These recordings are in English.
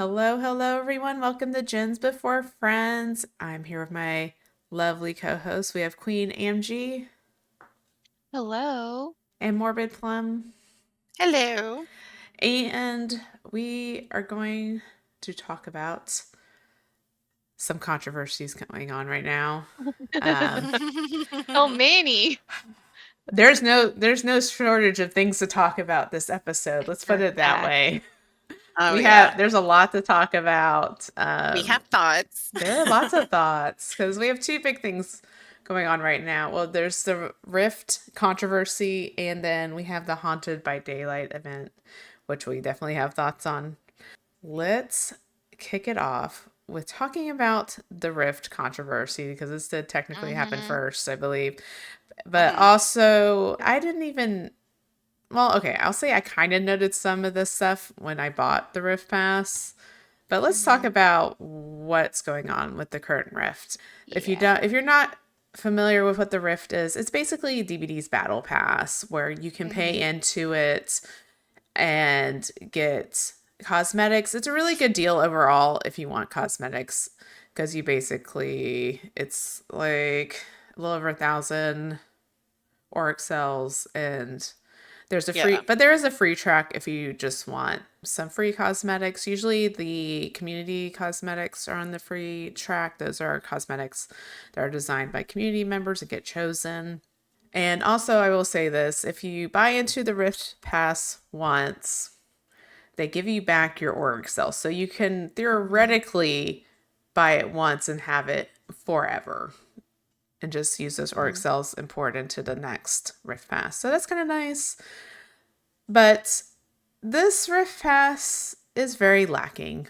Hello, hello, everyone. Welcome to Gens Before Friends. I'm here with my lovely co hosts. We have Queen Amgie Hello. and Morbid Plum. Hello. And we are going to talk about some controversies going on right now. Um, Oh, Manny. there's no shortage of things to talk about this episode. Let's put For it that fact. way. Oh yeah, There's a lot to talk about. we have thoughts. There are lots of thoughts because we have two big things going on right now. Well, there's the Rift controversy, and then we have the Haunted by Daylight event, which we definitely have thoughts on. Let's kick it off with talking about the Rift controversy because this did technically happen Mm-hmm. first, I believe. But Mhm. also, I didn't even. Well, okay, I'll say I kind of noted some of this stuff when I bought the Rift Pass. But let's talk Mm-hmm. about what's going on with the current Rift. Yeah. If you're not familiar with what the Rift is, it's basically DVD's battle pass where you can pay Mm-hmm. into it and get cosmetics. It's a really good deal overall if you want cosmetics because you basically it's like a little over 1,000 Auric cells and Yeah. there is a free track if you just want some free cosmetics. Usually the community cosmetics are on the free track. Those are cosmetics that are designed by community members and get chosen. And also, I will say this if you buy into the Rift Pass once, they give you back your Auric Cell. So you can Mm-hmm. theoretically buy it once and have it forever and just use those Auric Mm-hmm. Cells and pour it into the next Rift Pass. So that's kind of nice. But this Rift Pass is very lacking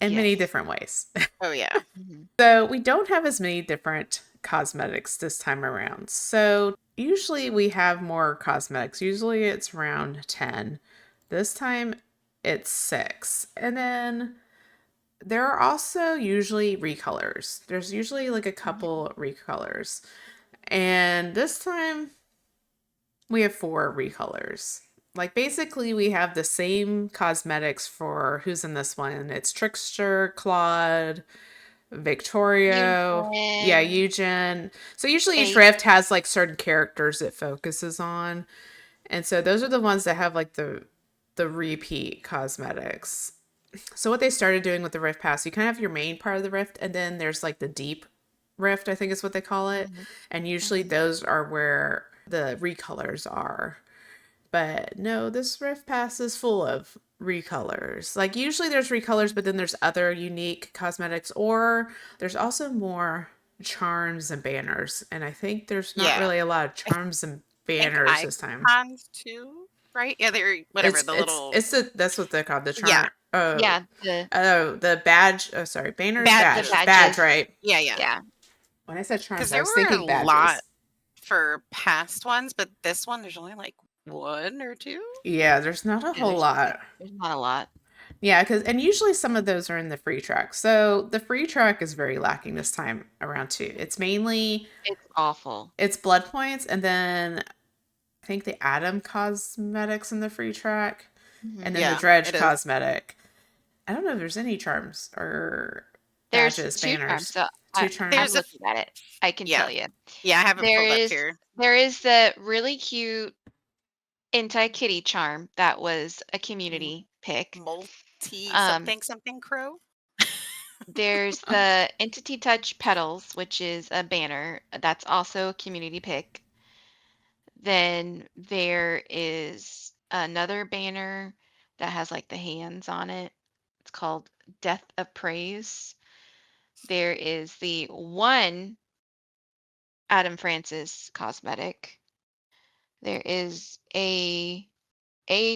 in many Yes. different ways. Oh yeah. Mm-hmm. So we don't have as many different cosmetics this time around. So usually we have more cosmetics. Usually it's around 10. This time it's 6. And then there are also usually recolors. There's usually like a Mm-hmm. couple recolors. And this time we have 4 recolors. Like basically we have the same cosmetics for who's in this one. It's Trickster, Claude, Victorio, yeah, Eugen. Eugen. So usually each Ace. rift has like certain characters it focuses on. And so those are the ones that have like the repeat cosmetics. So what they started doing with the Rift Pass, you kind of have your main part of the Rift, and then there's like the deep Rift, I think is what they call it. Mm-hmm. And usually Mm-hmm. those are where the recolors are. But no, this Rift Pass is full of recolors. Like usually there's recolors, but then there's other unique cosmetics, or there's also more charms and banners. And I think there's not Yeah. really a lot of I charms and think banners this time. icons too, right? Yeah, they're whatever the little That's what they're called. The yeah charm. Oh, Yeah. the badge. Oh, sorry, banners, The badges. badge. badges. Right. Yeah. Yeah. When I said Because charms, I there was were a thinking lot badges. for past ones, but this one there's only like one or two. Yeah, there's not a Yeah. whole lot. There's not a lot. Yeah, because and usually some of those are in the free track. So the free track is very lacking this time around too. It's mainly It's awful. it's blood points, and then I think the Atom cosmetics in the free track, and Mm-hmm. then the Yeah, Dredge it is. cosmetic. I don't know if there's any charms or There's badges, two charms. banners. So Two I'm There's a charms. looking at it. I can yeah tell you. yeah. I have it There pulled up is here. there is the really cute anti-kitty charm that was a M- community pick. Multi Um, something something crow. there's the Entity Touch Petals, which is a banner that's also a community pick. Then there is another banner that has like the hands on it. It's called Death of Praise. There is the one Adam Francis cosmetic. There is a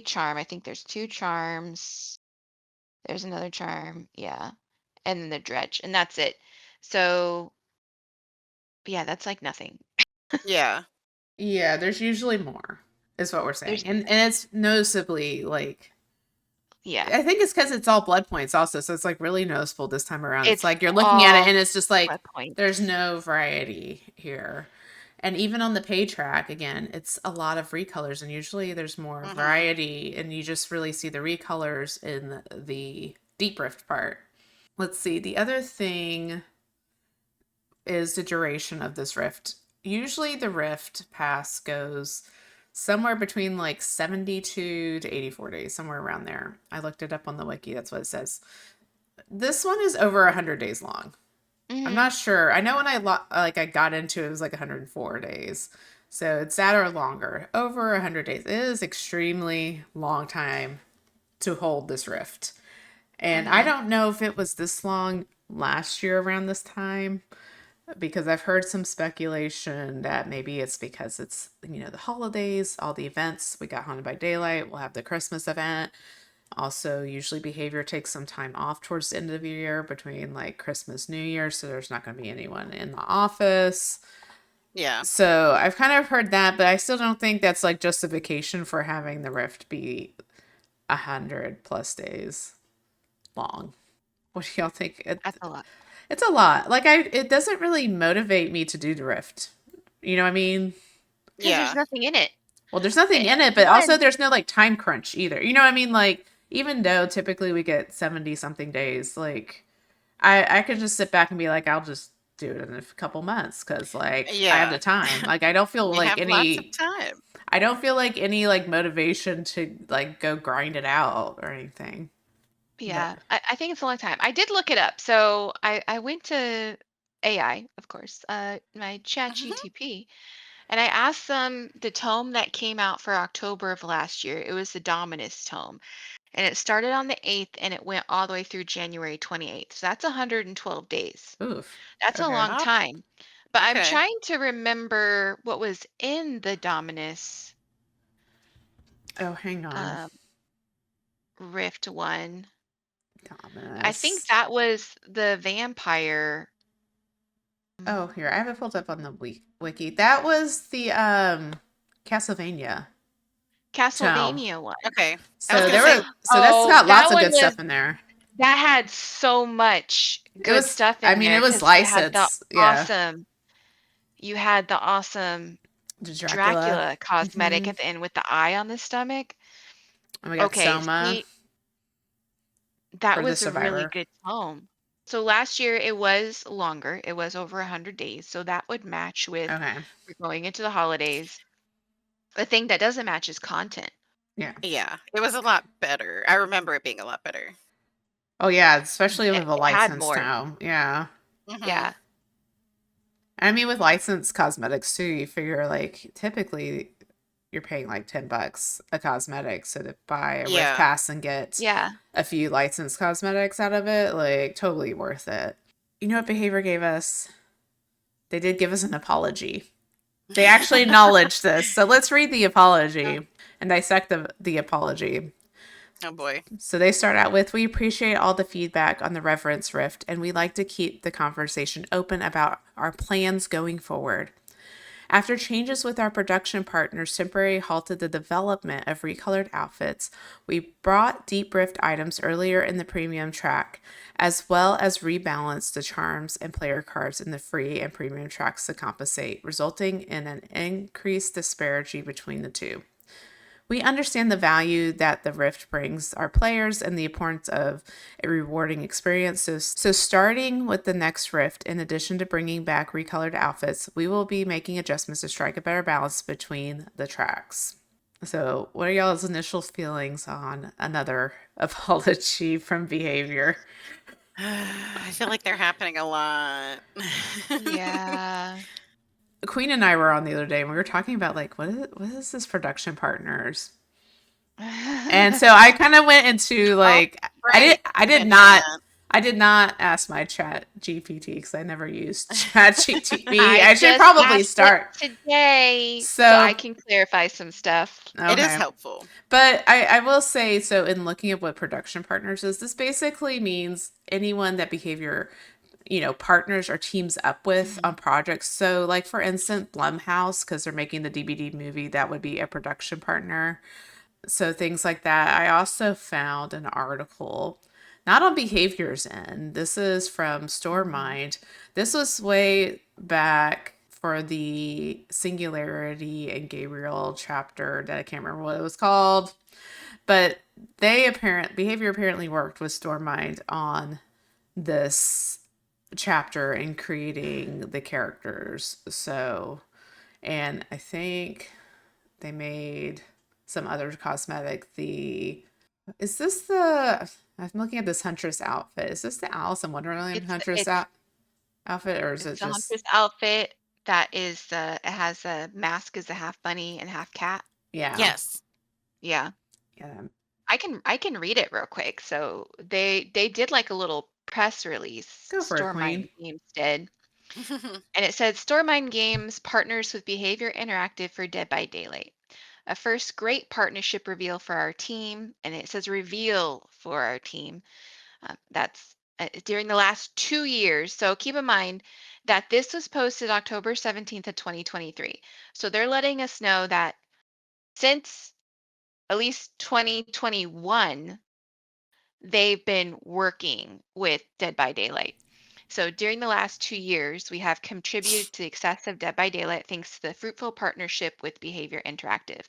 charm. I think there's two charms. There's another charm. Yeah. And then the dredge. And that's it. So yeah, that's like nothing. Yeah. Yeah, there's usually more, is what we're saying, There's and it's noticeably like yeah. I think it's because it's all blood points also, so it's like really noticeable this time around. It's It's like you're looking at it all and it's just like blood there's points. no variety here. And even on the pay track, again, it's a lot of recolors, and usually there's more hmm variety, and you just really see the recolors in the deep rift part. Let's see. The other thing is the duration of this rift. Usually the rift pass goes somewhere between like 72 to 84 days, somewhere around there. I looked it up on the wiki. That's what it says. This one is over 100 days long. I'm not sure. I know when I got into it, it was like 104 days. So it's that or longer. Over 100 days. It is extremely long time to hold this rift. And I don't know if it was this long last year around this time, because I've heard some speculation that maybe it's because it's, the holidays, all the events. We got Haunted by Daylight. We'll have the Christmas event. Also, usually behavior takes some time off towards the end of the year between like Christmas, New Year. So there's not going to be anyone in the office. Yeah. So I've kind of heard that, but I still don't think that's like justification for having the rift be 100+ days long. What do y'all think? That's a lot. It's a lot. Like it doesn't really motivate me to do the rift. You know what I mean? Because there's nothing in it. Well, there's nothing in it, but also there's no like time crunch either. You know what I mean? Like even though typically we get 70 something days, like I could just sit back and be like, I'll just do it in a couple months because like I have the time. Like I don't feel We like have any lots of time. I don't feel like any like motivation to like go grind it out or anything. Yeah, I think it's a long time. I did look it up. So I went to AI, of course, my chat GTP, and I asked them the tome that came out for October of last year. It was the Dominus tome. And it started on the 8th and it went all the way through January 28th. So that's 112 days. Oof. That's a Okay. long time. But I'm Okay. trying to remember what was in the Dominus Oh, hang on. Rift one. Dominus. I think that was the vampire. Oh, here. I have it pulled up on the wiki. That was the Castlevania. Castlevania one. Okay. So I was there gonna were say- that's got that lots of one good stuff in there. That had so much good was- stuff in I mean, there. it was 'cause you had the licensed, yeah. awesome. You had the awesome The Dracula cosmetic at the end with the eye on the stomach. And we got Okay, Soma see, that for the was a really Survivor. good tome. So last year it was longer. It was over 100 days. So that would match with Okay. we're going into the holidays. The thing that doesn't match is content. Yeah. Yeah, it was a lot better. I remember it being a lot better. Oh yeah, especially with a It had licensed more. tome. Yeah. Mhm. Yeah. I mean, with licensed cosmetics too, you figure like typically you're paying like $10 a cosmetic, so to buy a Yeah. Rift Pass and get Yeah. a few licensed cosmetics out of it, like totally worth it. You know what Behavior gave us? They did give us an apology. They actually acknowledged this. So let's read the apology and dissect the apology. Oh boy. So they start out with, we appreciate all the feedback on the Reverence Rift, and we'd like to keep the conversation open about our plans going forward. After changes with our production partners temporarily halted the development of recolored outfits, we brought Deep Rift items earlier in the premium track, as well as rebalanced the charms and player cards in the free and premium tracks to compensate, resulting in an increased disparity between the two. We understand the value that the Rift brings our players and the importance of a rewarding experience. So starting with the next Rift, in addition to bringing back recolored outfits, we will be making adjustments to strike a better balance between the tracks. So what are y'all's initial feelings on another apology from Behavior? I feel like they're happening a lot. Yeah. Queen and I were on the other day and we were talking about like what is this production partners? And so I kind of went into like right. I did not ask my chat GPT because I never used chat GPT. I should just probably asked start it today so So- I can clarify some stuff. It is Okay. helpful. But I will say, so in looking at what production partners is, this basically means anyone that Behavior, partners or teams up with on projects. So like, for instance, Blumhouse, because they're making the DVD movie, that would be a production partner. So things like that. I also found an article, not on Behavior's end. This is from Store Mind. This was way back for the Singularity and Gabriel chapter that I can't remember what it was called. But Behavior apparently worked with Stormind on this chapter in creating the characters. So, and I think they made some other cosmetic. Is this the I'm looking at this Huntress outfit. Is this the Alice in Wonderland It's Huntress it's outfit, or is it's it the just huntress outfit that is it has a mask as a half bunny and half cat. yeah, Yes. Yeah. yeah, I can read it real quick. So they did like a little press release, go for it, Queen. Stormine Games did. And it said Stormine Games partners with Behavior Interactive for Dead by Daylight. A first great partnership reveal for our team, and it says reveal for our team. That's during the last 2 years. So keep in mind that this was posted October 17th of 2023. So they're letting us know that since at least 2021, they've been working with Dead by Daylight. So during the last 2 years, we have contributed to the success of Dead by Daylight thanks to the fruitful partnership with Behavior Interactive.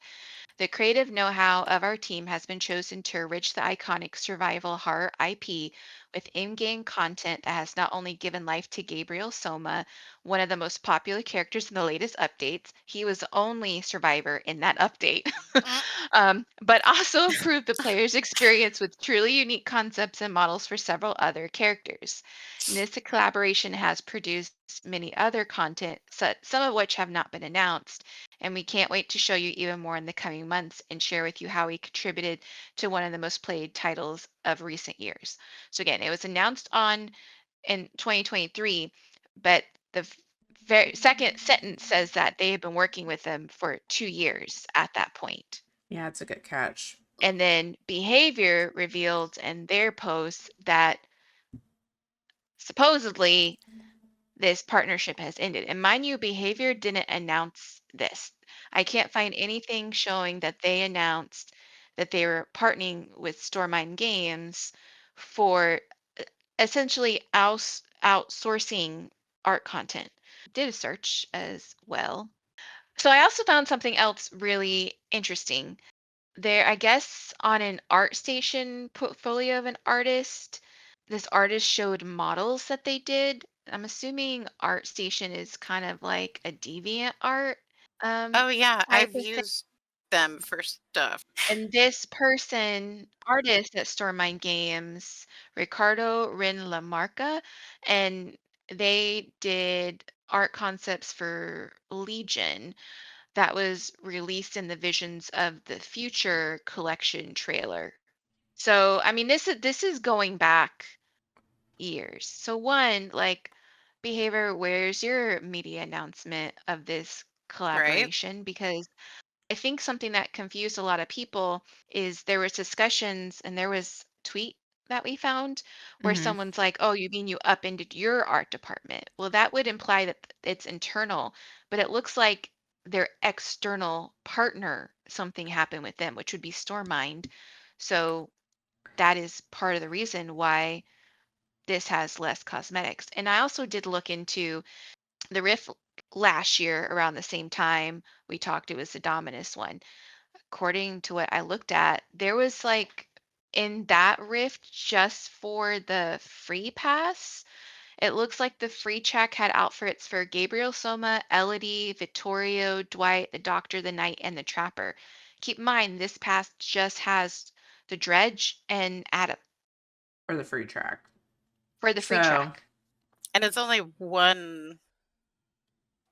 The creative know how of our team has been chosen to enrich the iconic survival horror IP with in game content that has not only given life to Gabriel Soma, one of the most popular characters in the latest updates. He was the only survivor in that update, Mm, but also improved the player's experience with truly unique concepts and models for several other characters. And this collaboration has produced many other content, some of which have not been announced, and we can't wait to show you even more in the coming months and share with you how we contributed to one of the most played titles of recent years. So again, it was announced on in 2023, but the very second sentence says that they have been working with them for 2 years at that point. Yeah, it's a good catch. And then Behavior revealed in their post that supposedly this partnership has ended. And mind you, Behavior didn't announce this. I can't find anything showing that they announced that they were partnering with Stormine Games for essentially outsourcing art content. Did a search as well. So I also found something else really interesting. There, I guess, on an art station portfolio of an artist, this artist showed models that they did. I'm assuming ArtStation is kind of like a deviant art um oh yeah, type I've of thing. used them for stuff. And this person, artist at Stormine Games, Ricardo Rin Lamarca, and they did art concepts for Legion that was released in the Visions of the Future collection trailer. So, I mean, this is going back years. So one, like Behavior, where's your media announcement of this Right? collaboration? Because I think something that confused a lot of people is there was discussions and there was tweet that we found where Hmm. someone's like, "Oh, you mean you upended your art department?" Well, that would imply that it's internal, but it looks like their external partner, something happened with them, which would be Stormind. So that is part of the reason why this has less cosmetics. And I also did look into the Rift last year around the same time we talked. It was the Dominus one. According to what I looked at, there was like in that Rift just for the free pass. It looks like the free check had outfits for Gabriel Soma, Elodie, Vittorio, Dwight, the Doctor, the Knight, and the Trapper. Keep in mind, this pass just has the Dredge and Adam For the free track. for the free So track. And it's only one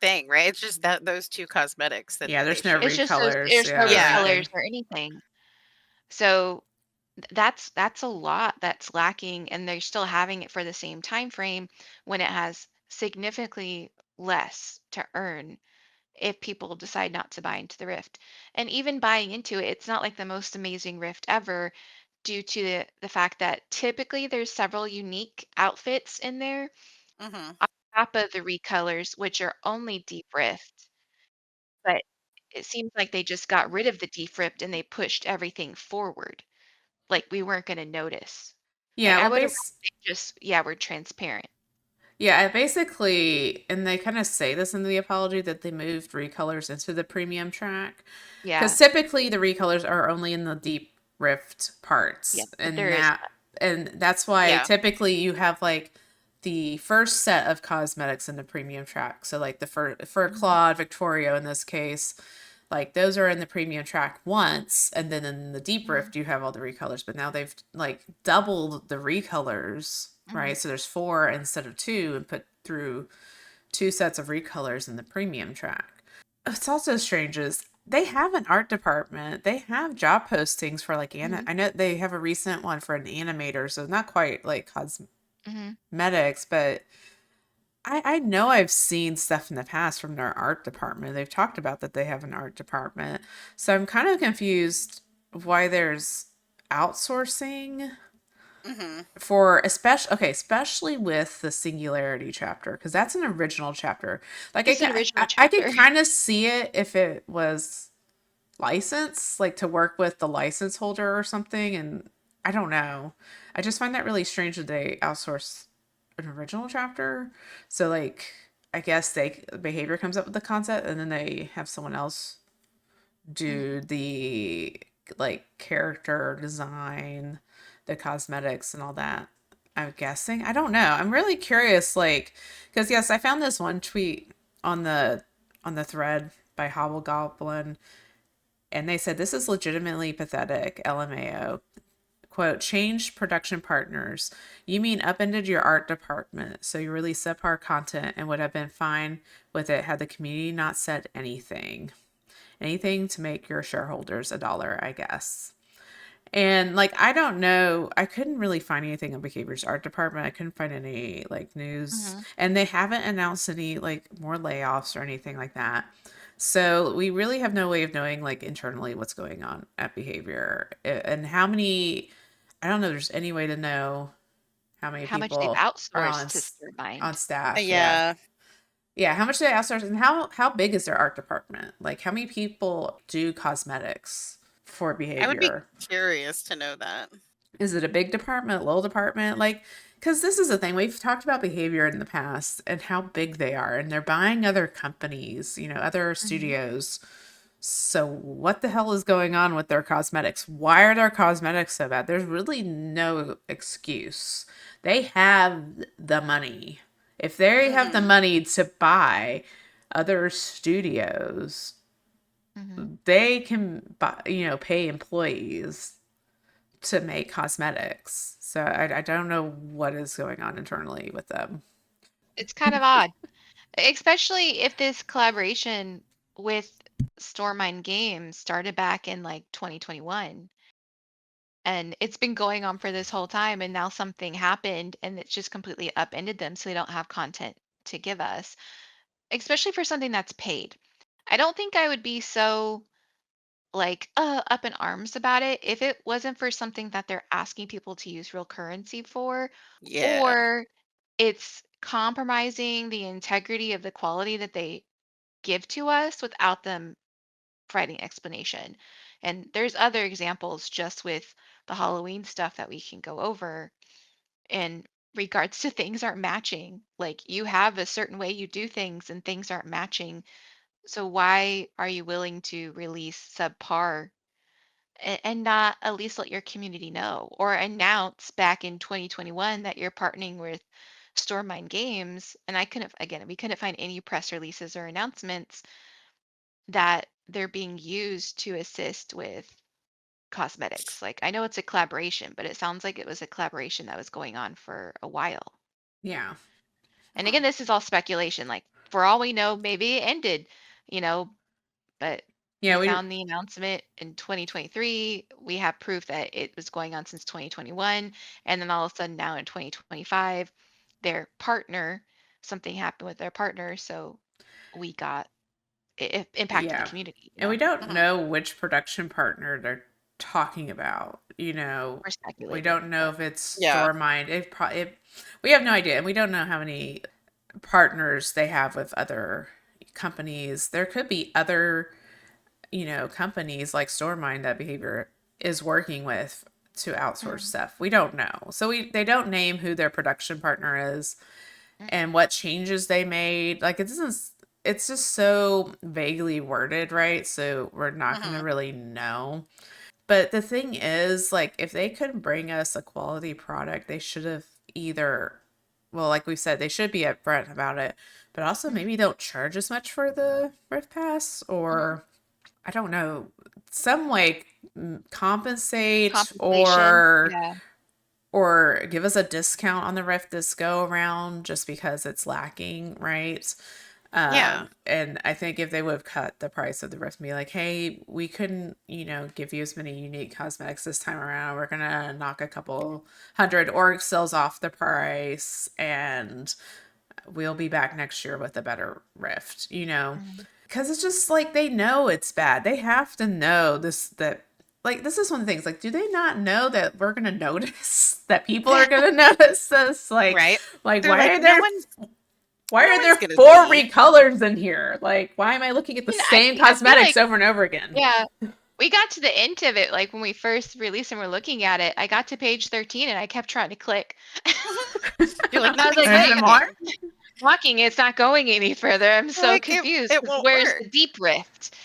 thing, right? It's just that those two cosmetics that yeah, they there's no It's showed. just those, recolors. there's no Yeah, or Yeah. recolors anything. or anything. So that's a lot that's lacking, and they're still having it for the same time frame when it has significantly less to earn if people decide not to buy into the Rift. And even buying into it, it's not like the most amazing Rift ever due to the fact that typically there's several unique outfits in there Hmm. on top of the recolors, which are only Deep Rift. But it seems like they just got rid of the Deep Rift and they pushed everything forward. Like we weren't going to notice. Like Yeah, I well, would have base they just, yeah, we're transparent. Yeah, basically, and they kind of say this in the apology that they moved Recolors into the premium track. Because Yeah. typically the recolors are only in the deep rift Yeah. parts, But there is that. and that's why Yeah. typically you have like the first set of cosmetics in the premium track. So like the for Mhm. Claude, Victoria in this case, like those are in the premium track once, and then in the deep Mhm. rift you have all the recolors. But now they've like doubled the recolors, Mhm. right? So there's four instead of two, and put through two sets of recolors in the premium track. It's also strange is they have an art department. They have job postings for like Mhm. I know they have a recent one for an animator, so not quite like Mhm. cosmetics, but I know I've seen stuff in the past from their art department. They've talked about that they have an art department. So I'm kind of confused why there's outsourcing Hmm. for especially with the singularity chapter because that's an original chapter. Like It's an original I could chapter. kind of see it if it was licensed, like to work with the license holder or something. And I don't know. I just find that really strange that they outsource an original chapter. So like, I guess they behavior comes up with the concept, and then they have someone else Mhm. do the like character design, the cosmetics, and all that. I'm guessing. I don't know. I'm really curious, like, because yes, I found this one tweet on the thread by Hobblegoblin, and they said this is legitimately pathetic. LMAO. Quote, changed production partners. You mean upended your art department, so you release subpar content and would have been fine with it had the community not said anything. Anything to make your shareholders $1, I guess. And like I don't know, I couldn't really find anything on Behavior's art department. I couldn't find any like news, Mhm. and they haven't announced any like more layoffs or anything like that. So we really have no way of knowing like internally what's going on at Behavior and how many. I don't know. There's any way to know how many How much they've people are outsourced to on Stirmind. staff. Yeah, Yeah. yeah. How much do they outsource, and how big is their art department? Like how many people do cosmetics for I would be Behavior? curious to know that. Is it a big department, little department? Like, because this is the thing. We've talked about Behavior in the past and how big they are, and they're buying other companies, other Mhm. studios. So, what the hell is going on with their cosmetics? Why are their cosmetics so bad? There's really no excuse. They have the money. If they have the Hmm. money to buy other studios, Mhm. they can buy, pay employees to make cosmetics. So I don't know what is going on internally with them. It's kind of odd, especially if this collaboration with Stormine Games started back in like 2021 and it's been going on for this whole time and now something happened and it's just completely upended them so they don't have content to give us, especially for something that's paid. I don't think I would be so like up in arms about it if it wasn't for something that they're asking people to use real currency for, Yeah. or it's compromising the integrity of the quality that they give to us without them providing explanation. And there's other examples just with the Halloween stuff that we can go over in regards to things aren't matching. Like you have a certain way you do things and things aren't matching. So why are you willing to release subpar and not at least let your community know or announce back in 2021 that you're partnering with Stormine Games? And I couldn't, again, we couldn't find any press releases or announcements that they're being used to assist with cosmetics. Like I know it's a collaboration, but it sounds like it was a collaboration that was going on for a while. Yeah. And Huh. again, this is all speculation. Like for all we know, maybe it ended, you know, but Yeah, we we found the announcement in 2023. We have proof that it was going on since 2021. And then all of a sudden now in 2025, their partner, something happened with their partner. So we got it impacted the yeah. community, And we don't Hmm. know which production partner they're talking about. We're We speculating, don't know but if it's Yeah. Stormind. We have no idea, and we don't know how many partners they have with other companies. There could be other companies like Storemind that Behavior is working with to outsource mm, stuff. We don't know. So they don't name who their production partner is. and what changes they made. Like it doesn't. It's just so vaguely worded, right? So we're not going to Mhm. really know. But the thing is, like, if they could bring us a quality product, they should have either, well, like we said, they should be upfront about it, but also Mhm. maybe don't charge as much for the Rift Pass, Mhm. or I don't know, some way compensate Compensation. Yeah. or give us a discount on the Rift this go around just because it's lacking, right? Yeah. And I think if they would have cut the price of the Rift and be like, hey, we couldn't, give you as many unique cosmetics this time around. We're gonna knock a couple hundred org cells off the price, and we'll be back next year with a better Rift, Mhm. because it's just like they know it's bad. They have to know that. Like, this is one of the things. Like, do they not know that we're gonna notice that people are gonna notice this? Right. Like, They're like, why no are one's there gonna 4 see. recolors in here? Like, why am I looking at the same I feel cosmetics like, over and over again? yeah, we got to the end of it. Like when we first released and we're looking at it, I got to page 13 and I kept trying to click. You're like, I was nothing's like, Is there wait, more? happening. walking, it's not going any further. I'm You're so like, confused it because won't where's work. the deep rift?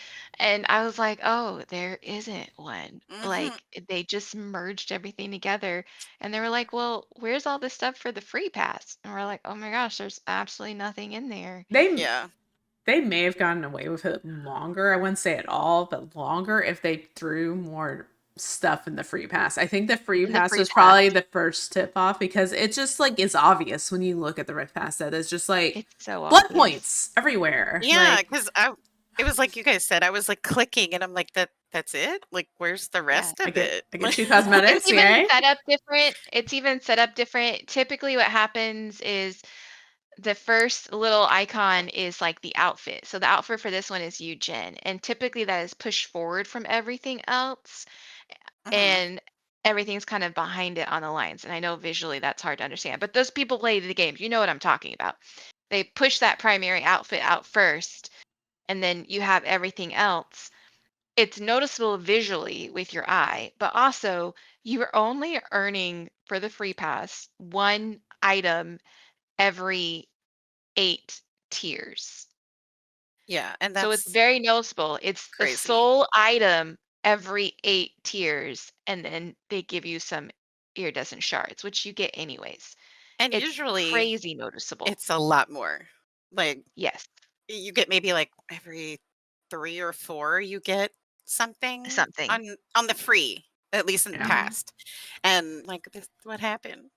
And I was like, oh, there isn't one. Hmm. Like they just merged everything together. And they were like, well, where's all this stuff for the free pass? And we're like, oh my gosh, there's absolutely nothing in there. They Yeah. they may have gotten away with it longer. I wouldn't say at all, but longer if they threw more stuff in the free pass. I think the free In the pass free was pass, probably the first tip off because it just like is obvious when you look at the Rift Pass that it's just like it's so blood obvious. points everywhere. Yeah, Like because it was like you guys said, I was like clicking and I'm like, that's it? Like, where's the Yeah. rest I of get it? I get two It's cosmetics, even yay. set up different. It's even set up different. Typically, what happens is the first little icon is like the outfit. So the outfit for this one is Eugen, and typically that is pushed forward from everything else, Hmm. and everything's kind of behind it on the lines. And I know visually that's hard to understand, but those people play the games, you know what I'm talking about. They push that primary outfit out first, and then you have everything else. It's noticeable visually with your eye, but also you are only earning for the free pass one item every 8 tiers. Yeah, and So it's that's very noticeable. It's a crazy. sole item every 8 tiers, and then they give you some iridescent shards, which you get anyways. And It's usually crazy noticeable. it's a lot more. Like Yes, you get maybe like every 3 or 4 you get something something. on the free, at least in the Yeah. Hmm. past. And like this what happened.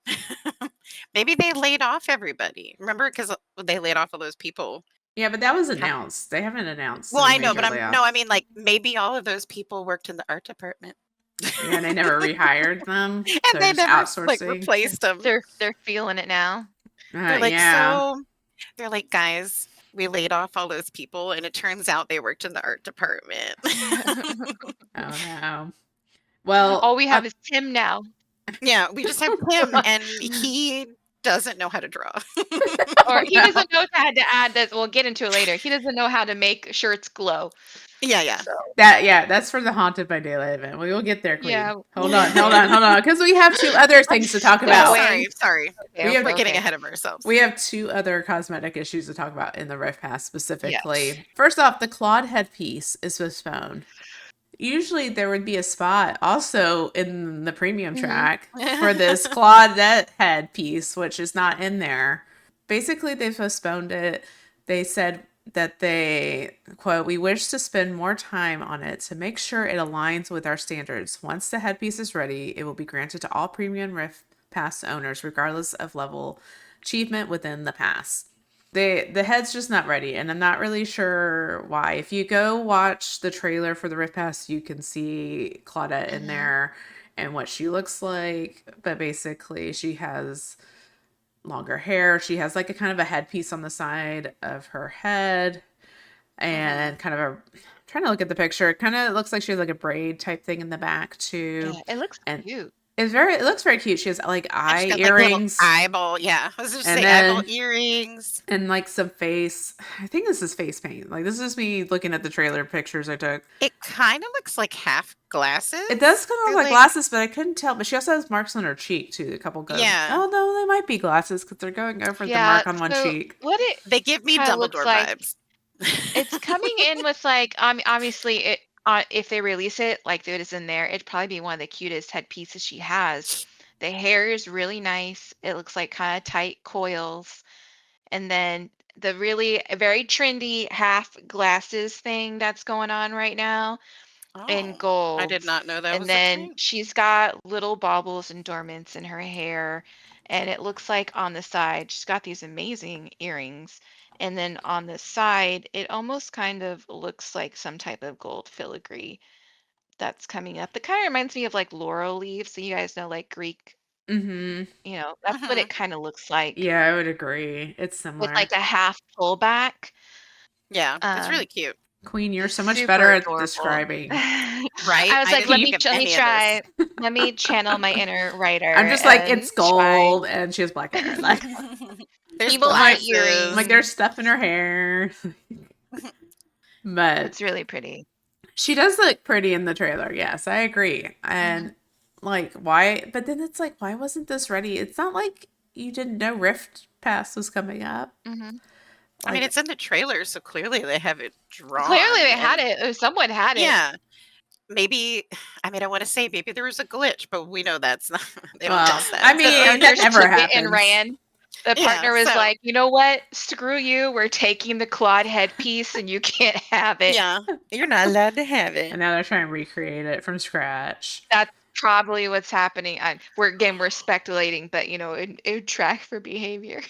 Maybe they laid off everybody. Remember because they laid off all those people. Yeah, but that was Ha- announced. They haven't announced Well, any I know, but major I'm no, I mean layoffs. like maybe all of those people worked in the art department. Yeah, and they never rehired them. And So they're they just never like outsourcing. replaced them. They're feeling it now. They're like, Yeah. so they're like, guys, we laid off all those people, and it turns out they worked in the art department. Oh no. Well, All we have is Tim now. Yeah, we just have Tim, and he doesn't know how to draw. Or oh he no. doesn't know how to add that. We'll get into it later. He doesn't know how to make shirts glow. Yeah, yeah. So That's for the Haunted by Daylight event. We will get there, Queen. yeah, Hold we'll on, hold get. on, hold on, because we have two other things to talk Don't about. win. Sorry. Okay, We have okay, We're getting okay. ahead of ourselves. we have two other cosmetic issues to talk about in the Rift Pass Yes. specifically. First off, the Claude headpiece is postponed. Usually there would be a spot also in the premium Hmm. track for this Claudette headpiece, which is not in there. Basically, they postponed it. They said that they, quote, we wish to spend more time on it to make sure it aligns with our standards. Once the headpiece is ready, it will be granted to all premium Rift Pass owners, regardless of level achievement within the pass. The head's just not ready, and I'm not really sure why. If you go watch the trailer for the Rift Pass, you can see Claudette in Hmm. there and what she looks like. But basically, she has longer hair. She has like a kind of a headpiece on the side of her head, Hmm. and kind of a. I'm trying to look at the picture. It kind of looks like she has like a braid type thing in the back too, Yeah, it looks and cute. It looks very cute. She has like And she eye got like little earrings eyeball. Yeah, I was just and say eyeball then earrings. and like some face. I think this is face paint. Like this is me looking at the trailer pictures I took. It kind of looks like half It does glasses. kind of look They're like like, glasses, but I couldn't tell. But she also has marks on her cheek too. A couple go. yeah, Oh no, they might be glasses because they're going over the Yeah, mark on one so cheek. what it they give me kind of looks Dumbledore like, vibes. it's coming in with like, obviously it, if they release it like it is in there, it'd probably be one of the cutest headpieces she has. The hair is really nice. It looks like kind of tight coils. And then the really very trendy half glasses thing that's going on right now in Oh, I did gold. not know that And was a then thing. she's got little baubles and dormants in her hair. And it looks like on the side, she's got these amazing earrings. And then on the side, it almost kind of looks like some type of gold filigree that's coming up. That kind of reminds me of like laurel leaves. So you guys know, like Greek, Mm-hmm. that's what Hmm. it kind of looks like Yeah, I would agree. It's with similar. like a half pullback. Yeah, it's really Um, cute. Queen, you're it's so much better super at adorable. describing. Right? I was I like, didn't let think me of let me any of this. try, let me channel my inner I'm writer just like, and it's try gold and she has black hair. Like, There's evil I'm eye glasses. like earrings. there's stuff in her hair. But It's really pretty. she does look pretty in the trailer. Yes, I agree. Hmm. And like, why? But then it's like, why wasn't this ready? It's not like you didn't know Rift Pass was coming up. Hmm. I mean, Like, it's in the trailer, so clearly they have it Clearly, drawn. they had And it. Or someone had it. yeah, maybe, I mean, I want to say maybe there was a glitch, but we know that's not, they don't well, test I that. The So, mean, that owners never took it and happens. ran. The yeah, partner was so, like, you know what? Screw you. We're taking the Claude headpiece, and you can't have it. yeah, you're not allowed to have it. And now they're trying to recreate it from scratch. That's probably what's happening. We're speculating, but it would track for behavior.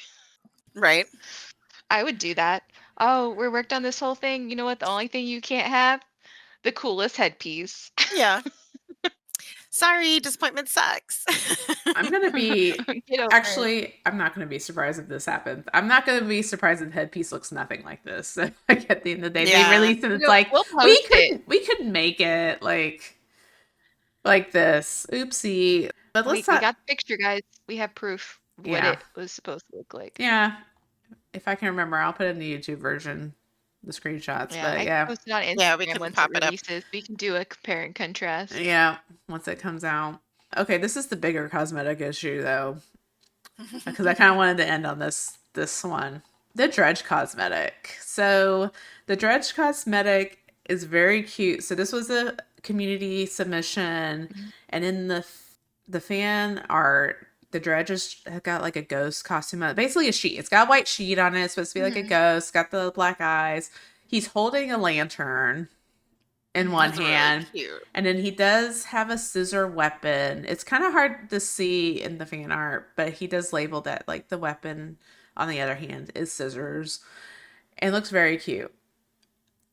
Right? I would do that. Oh, we worked on this whole thing. You know what? The only thing you can't have, the coolest headpiece. Yeah. Sorry, disappointment sucks. I'm gonna be Get over it. actually. I'm not gonna be surprised if this happens. I'm not gonna be surprised if the headpiece looks nothing like this. Like at the end of the day, they Yeah. release it. It's like We'll post it. we couldn't make it like this. Oopsie. But let's We not. got the picture, guys. We have proof of what Yeah, it was supposed to look like. yeah. If I can remember, I'll put in the YouTube version, the screenshots. Yeah, But I can yeah, post it on Yeah, we Instagram can once it pop it up. releases. We can do a compare and contrast. yeah. Once it comes out. Okay, this is the bigger cosmetic issue though, because I kind of wanted to end on this one. The Dredge cosmetic. So the Dredge cosmetic is very cute. So this was a community submission, Mhm. and in the fan art, the Dredge has got like a ghost costume on it. Basically a sheet. It's got a white sheet on it. It's supposed to be like a Mhm. ghost. Got the black eyes. He's holding a lantern in Mhm. one That's really hand. cute. And then he does have a scissor weapon. It's kind of hard to see in the fan art, but he does label that like the weapon on the other hand is scissors. And it looks very cute.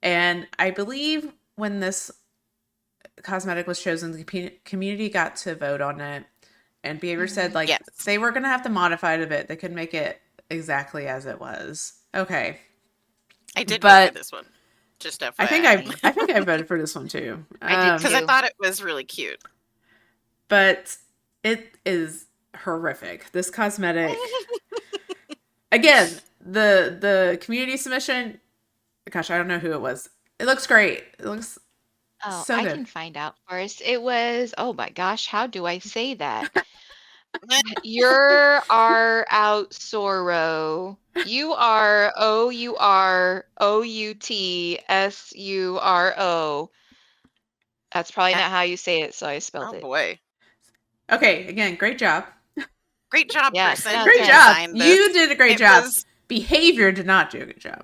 And I believe when this cosmetic was chosen, the community got to vote on it. And Beaver said Mhm. like Yes. they were gonna have to modify it a bit. They couldn't make it exactly as it was. Okay. I did vote for But this one. Just I think I FYI. I think I voted for this one too. I did Because I too. thought it was really cute. But it is horrific. This cosmetic, again, the community submission. Gosh, I don't know who it was. It looks great. It looks Oh, so I good. can find out first. It was, oh my gosh, how do I say that? You're are out Soro. Youroutsuro. That's probably Uh, not how you say it, so I spelled oh it. boy. Okay, again, great job. Great job, Yeah, 10 person out of Great who 10. job. designed this. You did a great It job. was Behavior did not do a good job.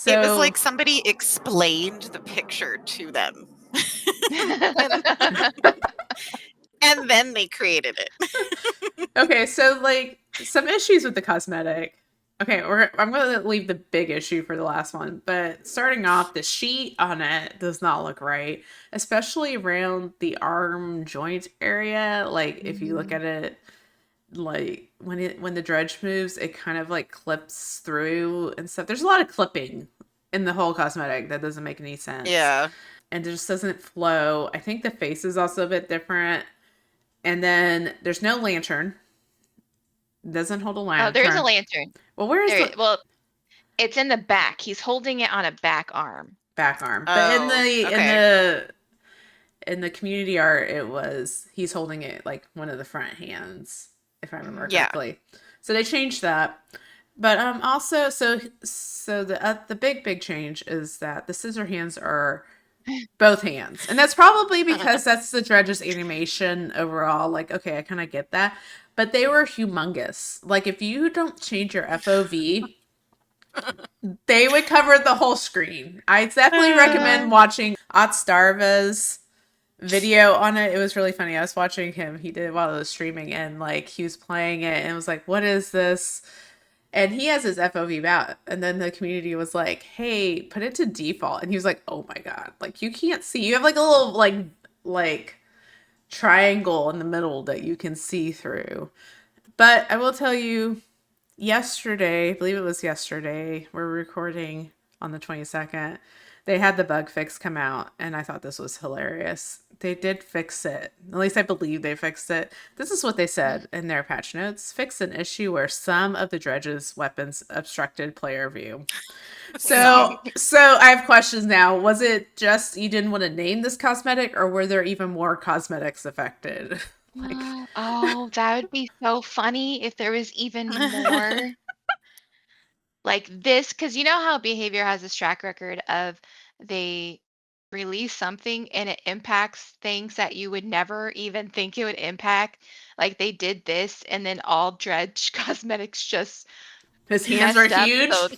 it was So like somebody explained the picture to them. and, and then they created it. okay, so like some issues with the cosmetic. Okay, I'm going to leave the big issue for the last one, but starting off, the sheet on it does not look right, especially around the arm joint area. Like if you look Mhm. at it, like when the dredge moves, it kind of like clips through and stuff. There's a lot of clipping in the whole cosmetic that doesn't make any sense. Yeah. And it just doesn't flow. I think the face is also a bit different. And then there's no lantern. Doesn't hold a Oh, there is a lantern. lantern. Well, where is the Well, it's in the back. He's holding it on a back arm. back arm? But Oh, okay. in the community art, it was he's holding it like one of the front hands, if I remember Yeah. correctly. So they changed that. But also, so the big change is that the scissor hands are both hands, and that's probably because that's the Dredge's animation overall. Like, okay, I kind of get that, but they were humongous. Like, if you don't change your FOV, they would cover the whole screen. I definitely recommend watching Otstarva's video on it. It was really funny. I was watching him. He did it while I was streaming, and like he was playing it, and it was like, "What is this?" And he has his FOV out, and then the community was like, "Hey, put it to default." And he was like, "Oh my god, like you can't see. You have like a little like triangle in the middle that you can see through." But I will tell you, yesterday, I believe it was yesterday, we're recording on the 22nd, they had the bug fix come out, and I thought this was hilarious. They did fix it. At least I believe they fixed it. This is what they said in their patch notes. Fix an issue where some of the Dredge's weapons obstructed player view. So I have questions now. Was it just you didn't want to name this cosmetic, or were there even more cosmetics affected? Like, Oh, that would be so funny if there was even more like this, because you know how behavior has this track record of they release something and it impacts things that you would never even think it would impact. Like they did this, and then all Dredge cosmetics just his hands are messed up. huge. So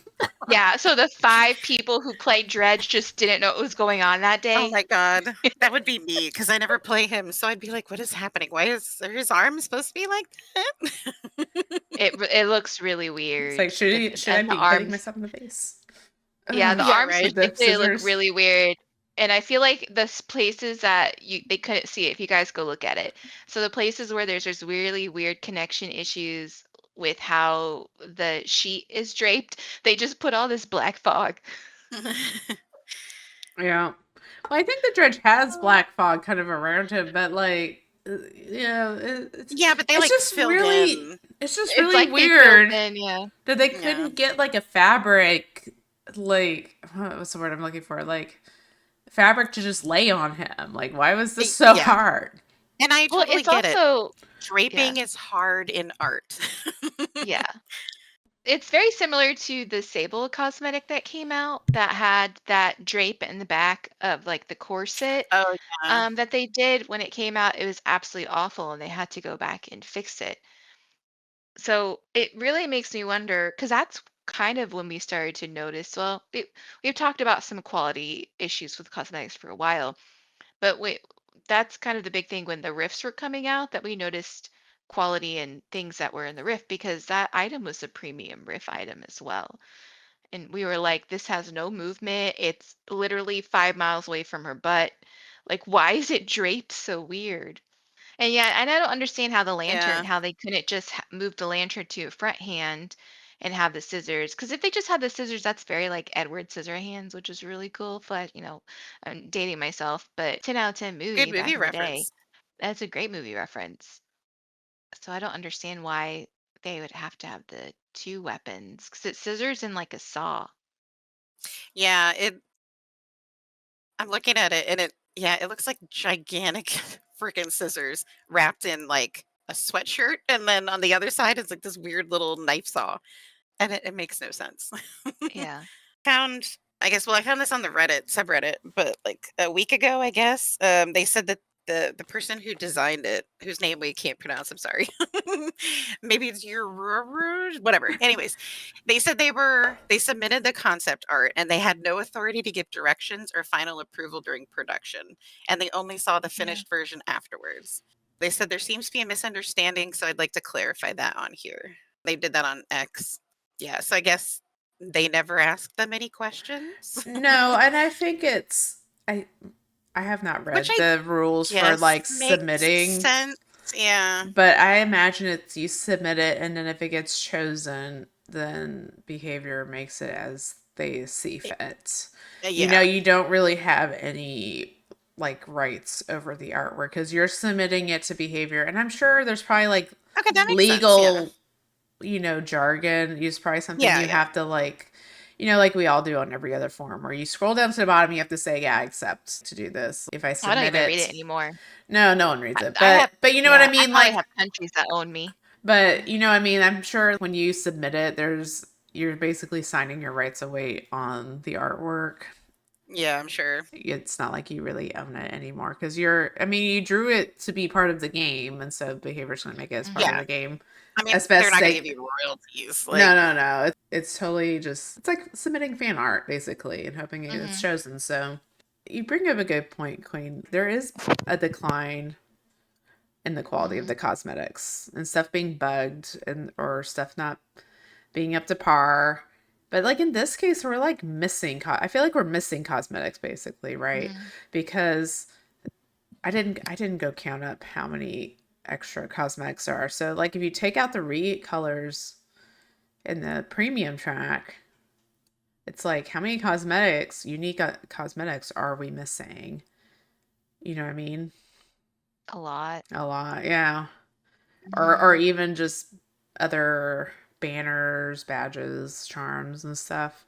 yeah, so the 5 people who played Dredge just didn't know what was going on that Oh day. my god, that would be me because I never play him. So I'd be like, "What is happening? Why is his arm supposed to be like that?" It looks really It's weird. like, should I And the be hitting arms, myself in the face? yeah, the Yeah, arms right. With the particularly look scissors. really weird. And I feel like the places that they couldn't see it if you guys go look at it. So the places where there's really weird connection issues with how the sheet is draped, they just put all this black fog. Yeah. Well, I think the Dredge has black fog kind of around him, but like, yeah, Yeah, but they it's like just filled really, in. it's just It's really like they filled weird in, yeah. that they Yeah. couldn't get like a fabric, like what's the word I'm looking for? Like fabric to just lay on him. Like, why was this so Yeah. hard? And I Well, totally it's get it. also, yeah, Draping is hard in art. yeah. It's very similar to the Sable cosmetic that came out that had that drape in the back of like the corset Oh, yeah. that they did when it came out. It was absolutely awful, and they had to go back and fix it. So it really makes me wonder, because that's kind of when we started to notice. Well, we've talked about some quality issues with cosmetics for a while, but wait, that's kind of the big thing when the rifts were coming out that we noticed quality and things that were in the rift, because that item was a premium rift item as well. And we were like, this has no movement. It's literally 5 miles away from her butt. Like, why is it draped so weird? And yeah, and I don't understand how the lantern, Yeah. how they couldn't just move the lantern to a front hand and have the scissors. Because if they just had the scissors, that's very like Edward Scissorhands, which is really cool. But I'm dating myself, but 10 out of 10 Good movie back movie in the day. reference. That's a great movie reference. So I don't understand why they would have to have the 2 weapons, because it's scissors and like a saw. Yeah, I'm looking at it and it looks like gigantic freaking scissors wrapped in like a sweatshirt, and then on the other side is like this weird little knife saw, and it makes no sense. Yeah. Found I found this on the Reddit subreddit, but like a week ago, I guess, they said that the person who designed it, whose name we can't pronounce, I'm sorry. Maybe it's your whatever. Anyways, they said they submitted the concept art and they had no authority to give directions or final approval during production, and they only saw the Yeah. finished version afterwards. They said there seems to be a misunderstanding, so I'd like to clarify that on here. They did that on X. Yeah, so I guess they never asked them any questions, No, and I think I I have not which read I the rules for guess like makes submitting, sense. Yeah. but I imagine it's you submit it, and then if it gets chosen, then behavior makes it as they see It- fit. yeah. You don't really have any like rights over the artwork because you're submitting it to behavior, and I'm sure there's probably like Okay, that makes sense. Yeah. legal, jargon. It's probably something Yeah, you yeah. have to like, like we all do on every other form, where you scroll down to the bottom, you have to say, yeah, I accept to do this. If I I don't submit even read it it, anymore. no one reads it. I have, But you know what I I mean? probably Like, have countries that own me. but you know what I mean? I'm sure when you submit it, you're basically signing your rights away on the artwork. Yeah, I'm sure. It's not like you really own it anymore because you drew it to be part of the game, and so behavior's going to make it as part of Yeah. the game. I mean, As they're best not going to they. give you royalties. No. It's totally it's like submitting fan art basically and hoping it's chosen. So you bring up a good point, Queen. There is a decline in the quality of the cosmetics and stuff being bugged or stuff not being up to par. But like in this case, we're like missing. I feel like we're missing cosmetics basically, right? Because I didn't go count up how many extra cosmetics there are. So like if you take out the Recolors in the premium track, it's like how many unique cosmetics are we missing? You know what I mean? A lot. A lot, yeah. Or even just other banners, badges, charms, and stuff.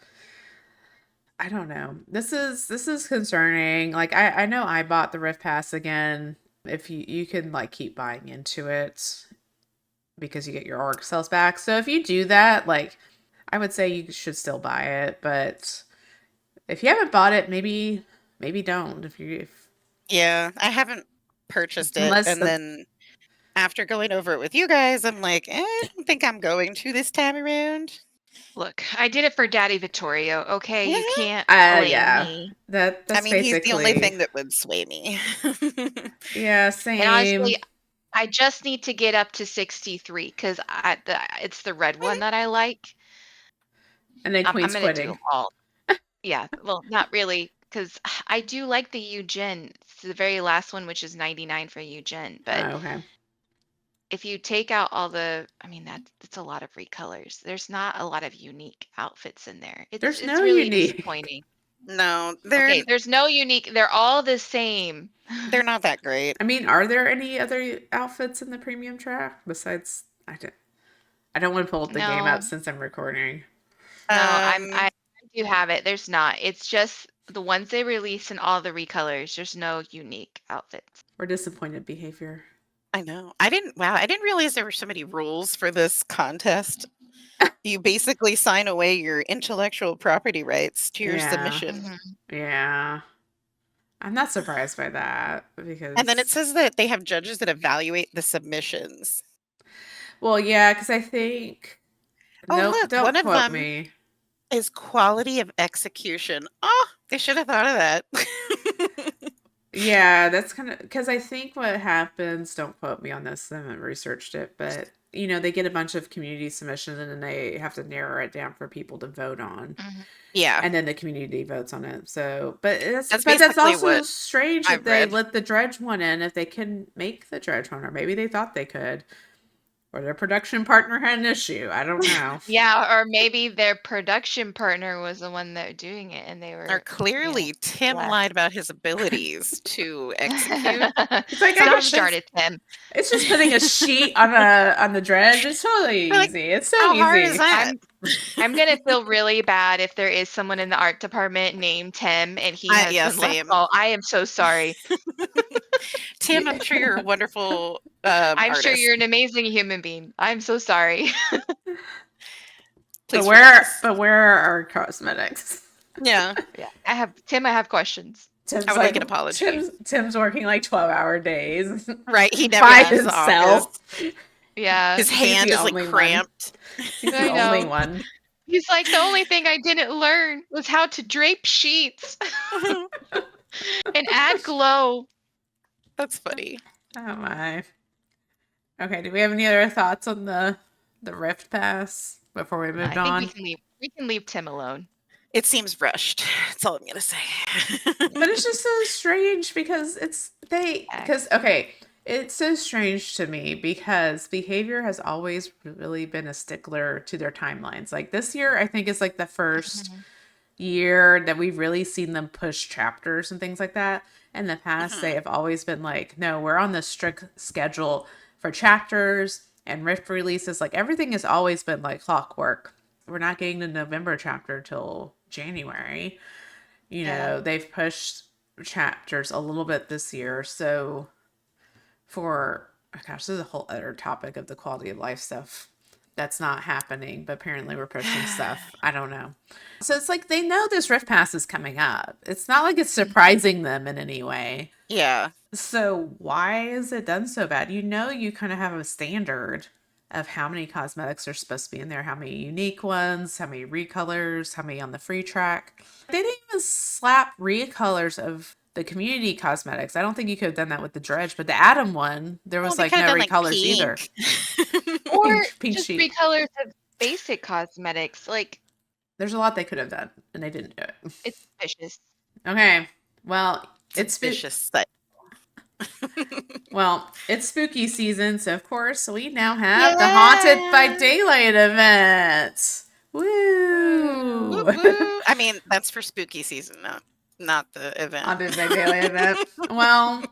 I don't know. This is concerning. Like I know I bought the Rift Pass again. If you can like keep buying into it because you get your org cells back. So if you do that, like I would say you should still buy it. But if you haven't bought it, maybe don't. Yeah, I haven't purchased it, Unless and then after going over it with you guys, I'm like, I don't think I'm going to this time around. Look, I did it for Daddy Vittorio. Okay, you can't blame yeah. me. That's I mean, basically he's the only thing that would sway me. Yeah, And same. honestly, I just need to get up to 63 because it's the red one that I like. And then I'm Queen's gonna do quitting. them all. Yeah, well, not really, because I do like the Eugen. It's the very last one, which is 99 for Eugen. But Oh, okay. if you take out all I mean, that's a lot of recolors. There's not a lot of unique outfits in there. There's It's no really unique. disappointing. No, Okay, there's no unique. They're all the same. they're not that great. I mean, are there any other outfits in the premium track besides? I don't want to pull the game up No, since I'm recording. no, Um, I do have it. There's not. It's just the ones they release in all the recolors. There's no unique outfits. We're disappointed behavior. I know. I didn't realize there were so many rules for this contest. You basically sign away your intellectual property rights to your submission. Yeah. I'm not surprised by that because. And then it says that they have judges that evaluate the submissions. Well, yeah, because I think. Oh, Nope, look, don't one of quote them me. is quality of execution. Oh, they should have thought of that. Yeah, that's kind of because I think what happens, don't quote me on this, I haven't researched it, but they get a bunch of community submissions and then they have to narrow it down for people to vote on. Yeah. And then the community votes on it. So, but that's basically also what strange I've that they read. let the Dredge one in if they can make the Dredge one, or maybe they thought they could. Or their production partner had an issue. I don't know. Yeah, or maybe their production partner was the one that doing it, and they were. Or clearly Tim lied about his abilities to execute. It's like Someone started Tim. It's just putting a sheet on the Dredge. It's totally easy. It's so How easy. hard is that? I'm gonna feel really bad if there is someone in the art department named Tim and he has been same. left. Oh, I am so sorry. Tim, I'm sure you're a wonderful I'm artist. sure you're an amazing human being. I'm so sorry. Please but where are our cosmetics? Yeah. Yeah. I have questions. Tim's I would like an apology. Tim's working like 12-hour days. Right. He never by leaves the himself. office. Yeah. His hand is like cramped. He's I the know. only one. He's like, the only thing I didn't learn was how to drape sheets and add glow. That's funny. Oh my. Okay, do we have any other thoughts on the Rift Pass before we moved on? I think we can leave Tim alone. It seems rushed. That's all I'm gonna say. But it's just so strange because it's so strange to me because behavior has always really been a stickler to their timelines. Like this year, I think is like the first year that we've really seen them push chapters and things like that. In the past, they Mhm. have always been like, no, we're on this strict schedule for chapters and rift releases. Like everything has always been like clockwork. We're not getting the November chapter till January. Yeah. They've pushed chapters a little bit this year. So for, oh gosh, this is a whole other topic of the quality of life stuff that's not happening, but apparently we're pushing stuff. I don't know. So it's like they know this Rift Pass is coming up. It's not like it's surprising them in any way. Yeah. So why is it done so bad? You kind of have a standard of how many cosmetics are supposed to be in there, how many unique ones, how many recolors, how many on the free track. They didn't even slap recolors of the community cosmetics. I don't think you could have done that with the Dredge, but the Atom one, there Well, was they like could have no done like recolors either. pink. Or Pink just sheet. recolors of basic cosmetics. Like, There's a lot they could have done, and they didn't do it. it's vicious. Okay, well, It's vicious. But it's spooky season, so of course we now have the Haunted by yeah. Daylight event. Woo, Woo! woo. I mean, that's for spooky season, not the event. Haunted by Daylight event. Well,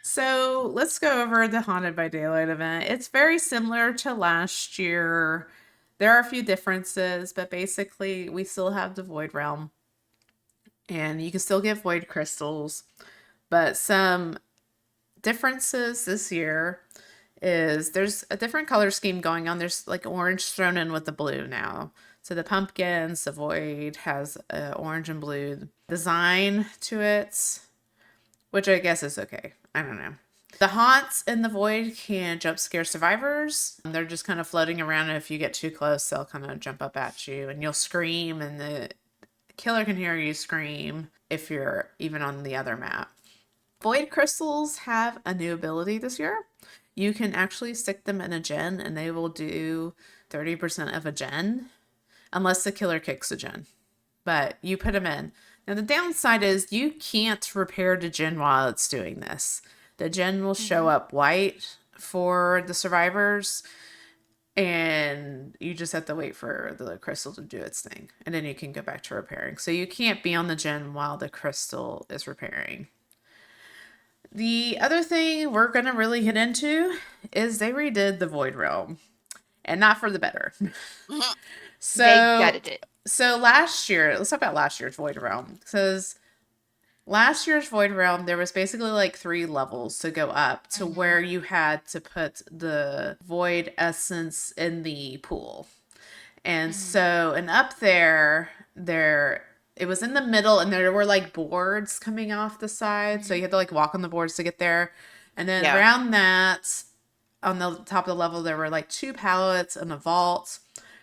so let's go over the Haunted by Daylight event. It's very similar to last year. There are a few differences, but basically we still have the Void Realm. And you can still get Void Crystals. But some differences this year is there's a different color scheme going on. There's like orange thrown in with the blue now. So the pumpkins, the void has orange and blue design to it, which I guess is okay. I don't know. The haunts in the void can jump scare survivors. They're just kind of floating around, and if you get too close, they'll kind of jump up at you, and you'll scream, and the killer can hear you scream if you're even on the other map. Void crystals have a new ability this year. You can actually stick them in a gen and they will do 30% of a gen unless the killer kicks a gen. But you put them in. Now the downside is you can't repair the gen while it's doing this. The gen will show up white for the survivors and you just have to wait for the crystal to do its thing. And then you can go back to repairing. So you can't be on the gen while the crystal is repairing. The other thing we're going to really hit into is they redid the Void Realm. And not for the better. So They gutted it. So last year, let's talk about last year's Void Realm. Because last year's Void Realm, there was basically like 3 levels to go up to where you had to put the Void Essence in the pool. And so, and up there, it was in the middle and there were like boards coming off the side. So you had to like walk on the boards to get there. And then around that, on the top of the level, there were like 2 pallets and a vault.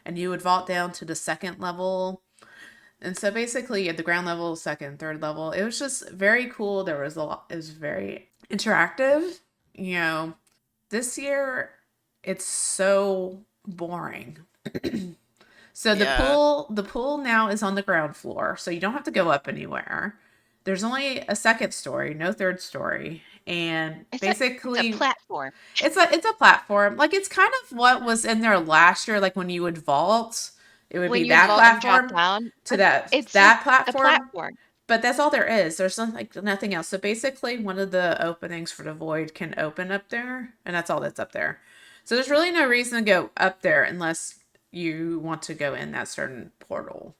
And you would vault down to the second level. And so basically you had the ground level, second, third level. It was just very cool. There was a lot, it was very interactive. This year it's so boring. So the pool now is on the ground floor, so you don't have to go up anywhere. There's only a second story, no third story, and basically it's a platform. It's a platform. Like it's kind of what was in there last year. Like when you would vault, it would When be you that vault and drop platform down, to that it's that just a platform. platform. But that's all there is. There's nothing else. So basically, one of the openings for the void can open up there, and that's all that's up there. So there's really no reason to go up there unless you want to go in that certain portal.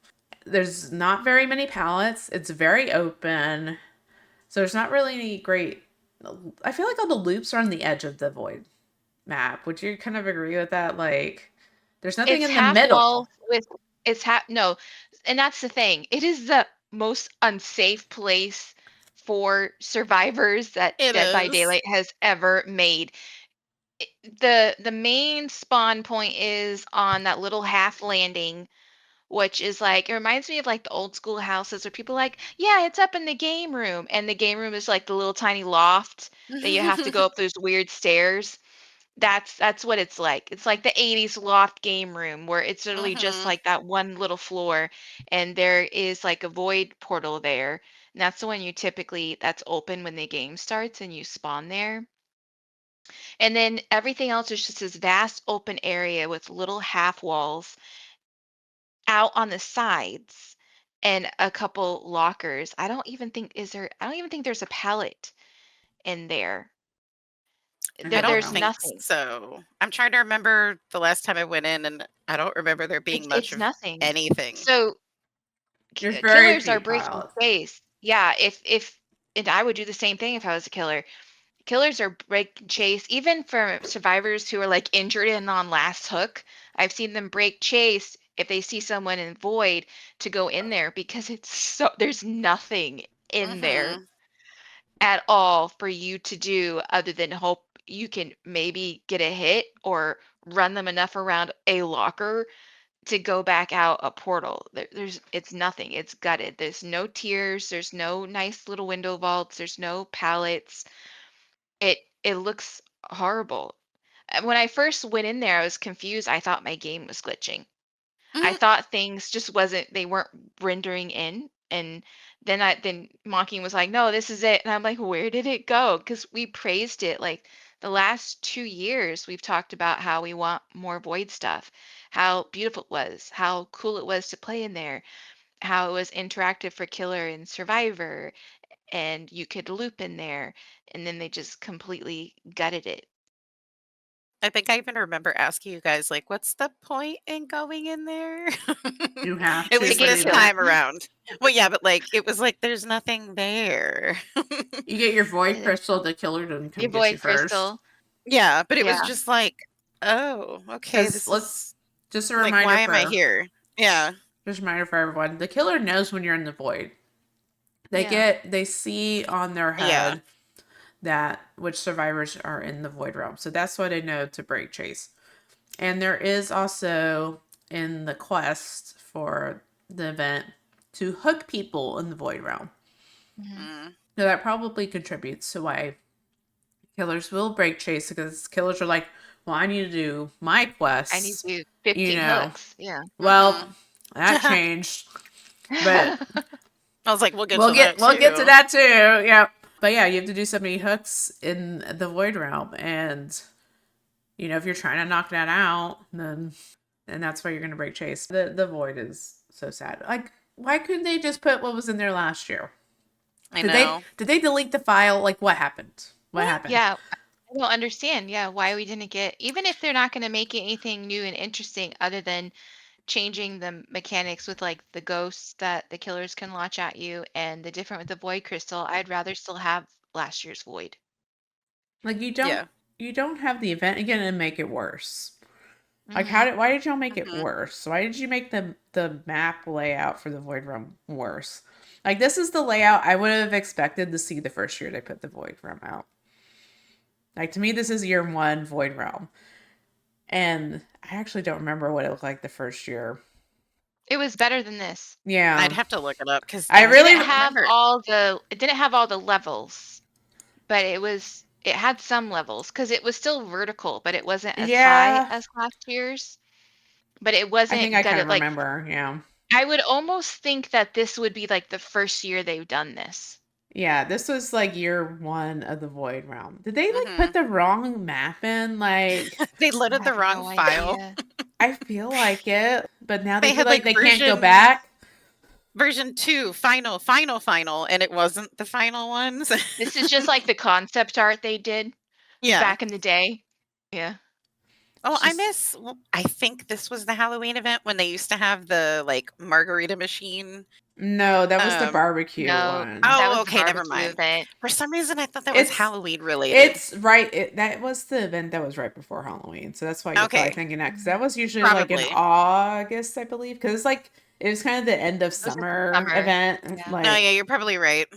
There's not very many pallets. It's very open. So there's not really any great. I feel like all the loops are on the edge of the void map. Would you kind of agree with that? Like, there's nothing It's in the half middle. walls with it's half no, and that's the thing. It is the most unsafe place for survivors that It Dead by is. Daylight has ever made. The main spawn point is on that little half landing, which is like it reminds me of like the old school houses where people are like, yeah, it's up in the game room, and the game room is like the little tiny loft that you have to go up those weird stairs. That's what it's like. It's like the 80s loft game room where it's literally just like that one little floor and there is like a void portal there. And that's the one that's open when the game starts and you spawn there. And then everything else is just this vast open area with little half walls out on the sides. and a couple lockers. I don't even think there's a pallet in there. I don't There's Wow. think nothing. so. I'm trying to remember the last time I went in, and I don't remember there being much It's of nothing. anything. So There's very killers are few breaking pilots. chase. Yeah, if and I would do the same thing if I was a killer. Killers are breaking chase, even for survivors who are like injured and on last hook. I've seen them break chase if they see someone in void to go in there because there's nothing in there Mhm. at all for you to do other than hope you can maybe get a hit or run them enough around a locker to go back out a portal. It's nothing. It's gutted. There's no tiers. There's no nice little window vaults. There's no pallets. It looks horrible. When I first went in there, I was confused. I thought my game was glitching. I Mhm. thought things just wasn't they weren't rendering in. And then Mocking was like, "No, this is it." And I'm like, "Where did it go?" Because we praised it like the last 2 years. We've talked about how we want more void stuff, how beautiful it was, how cool it was to play in there, how it was interactive for killer and survivor, and you could loop in there. And then they just completely gutted it. I think I even remember asking you guys, like, "What's the point in going in there?" You have At to To least get this pretty much. killed. time around. Well, yeah, but, like, it was like, there's nothing there. You get your void Yeah, there's crystal, the killer doesn't come your get you void first. crystal. Yeah, but it was Yeah. just like, "Oh, okay, Because this let's is just a like, reminder why am I for here?" Yeah. just a reminder for everyone. The killer knows when you're in the void. Yeah. They see on their Yeah. head that which survivors are in the void realm. So that's why they know to break chase. And there is also in the quest for the event to hook people in the void realm. Mhm. Mm. So that probably contributes to why killers will break chase because killers are like, well, I need to do my I need quests, to do you 15 know. hooks. Yeah. Well, Mhm. that changed, but I was like, "We'll get to that we'll get to too." that too. Yeah. But yeah, you have to do so many hooks in the void realm, and if you're trying to knock that out, then and that's why you're gonna break chase. The void is so sad. Like, why couldn't they just put what was in there last year? I know. Did they delete the file? Like, what happened? What happened? Yeah. I don't understand. Yeah. Why we didn't get, even if they're not going to make it anything new and interesting other than changing the mechanics with like the ghosts that the killers can launch at you and the different with the void crystal, I'd rather still have last year's void. Like, Yeah. you don't have the event again and make it worse. Like, Hmm. why did y'all make it Mhm. worse? Why did you make the map layout for the void realm worse? Like, this is the layout I would have expected to see the first year they put the void realm out. Like, to me, this is year one void realm, and I actually don't remember what it looked like the first year. It was better than this. I'd Yeah, have to look it up because I I really don't remember. It didn't have all the levels, but it had some levels because it was still vertical, but it wasn't as high yeah. as last year's. But it I think wasn't I kind gutted. of Like remember. Yeah. I would almost think that this would be like the first year they've done this. Yeah, this was like year one of the Void Realm. Did they like put Mhm. the wrong map in? Like, They I loaded the have wrong no file. idea. I feel like it, but now they They feel had like like they can't go back. version 2, final, and it wasn't the final ones. This is just like the concept art they did Yeah. back in the day. Yeah. Oh, It's I just miss I think this was the Halloween event when they used to have the, like, margarita machine. no, that was the Um barbecue No, one. that Oh, was the okay, never barbecue mind. event. For some reason, I thought that was It's Halloween related. it's right. That was the event that was right before Halloween, so that's why you're probably Okay, thinking that because Mhm. that was usually like in probably. August, I believe, because it's like it was kind of the end of It was like the summer summer. event. Yeah. Oh, yeah, Like you're probably right.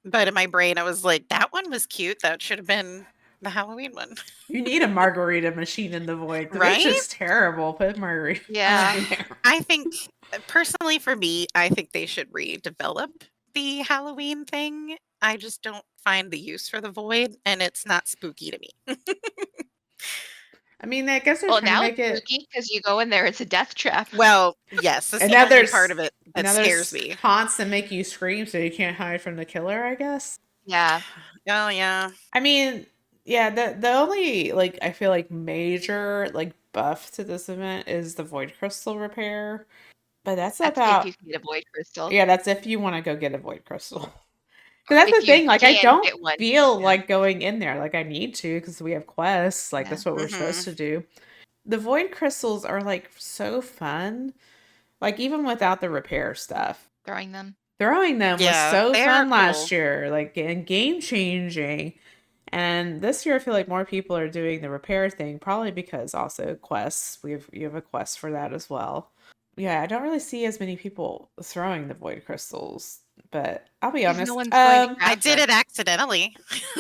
But in my brain, I was like, "That one was cute. That should have been the Halloween one." you need a margarita machine in the void. The void's Right? just terrible. Put margarita Yeah. in there. I think personally for me, I think they should redevelop the Halloween thing. I just don't find the use for the void, and it's not spooky to me. I mean, I guess they're Well, trying to now make it's it. spooky because you go in there, it's a death trap. Well, yes, that's And the only part of it that now scares there's me. haunts that make you scream, so you can't hide from the killer. I guess. Yeah. Oh yeah. I mean, yeah. The only like I feel like major like buff to this event is the void crystal repair. But that's That's if you about can get a void crystal. yeah, that's if you want to go get a void crystal. Because that's If the you thing, like I can don't get one. feel Yeah. like going in there. Like I need to because we have quests. Like Yeah. that's what we're supposed Mhm. to do. The void crystals are like so fun. Like even without the repair stuff. Throwing them. Throwing them was Yeah, so they're fun cool. last year, like and game changing. And this year I feel like more people are doing the repair thing, probably because also quests. You have a quest for that as well. Yeah, I don't really see as many people throwing the void crystals, but I'll be Because no honest. one's going to I grab did them. it accidentally.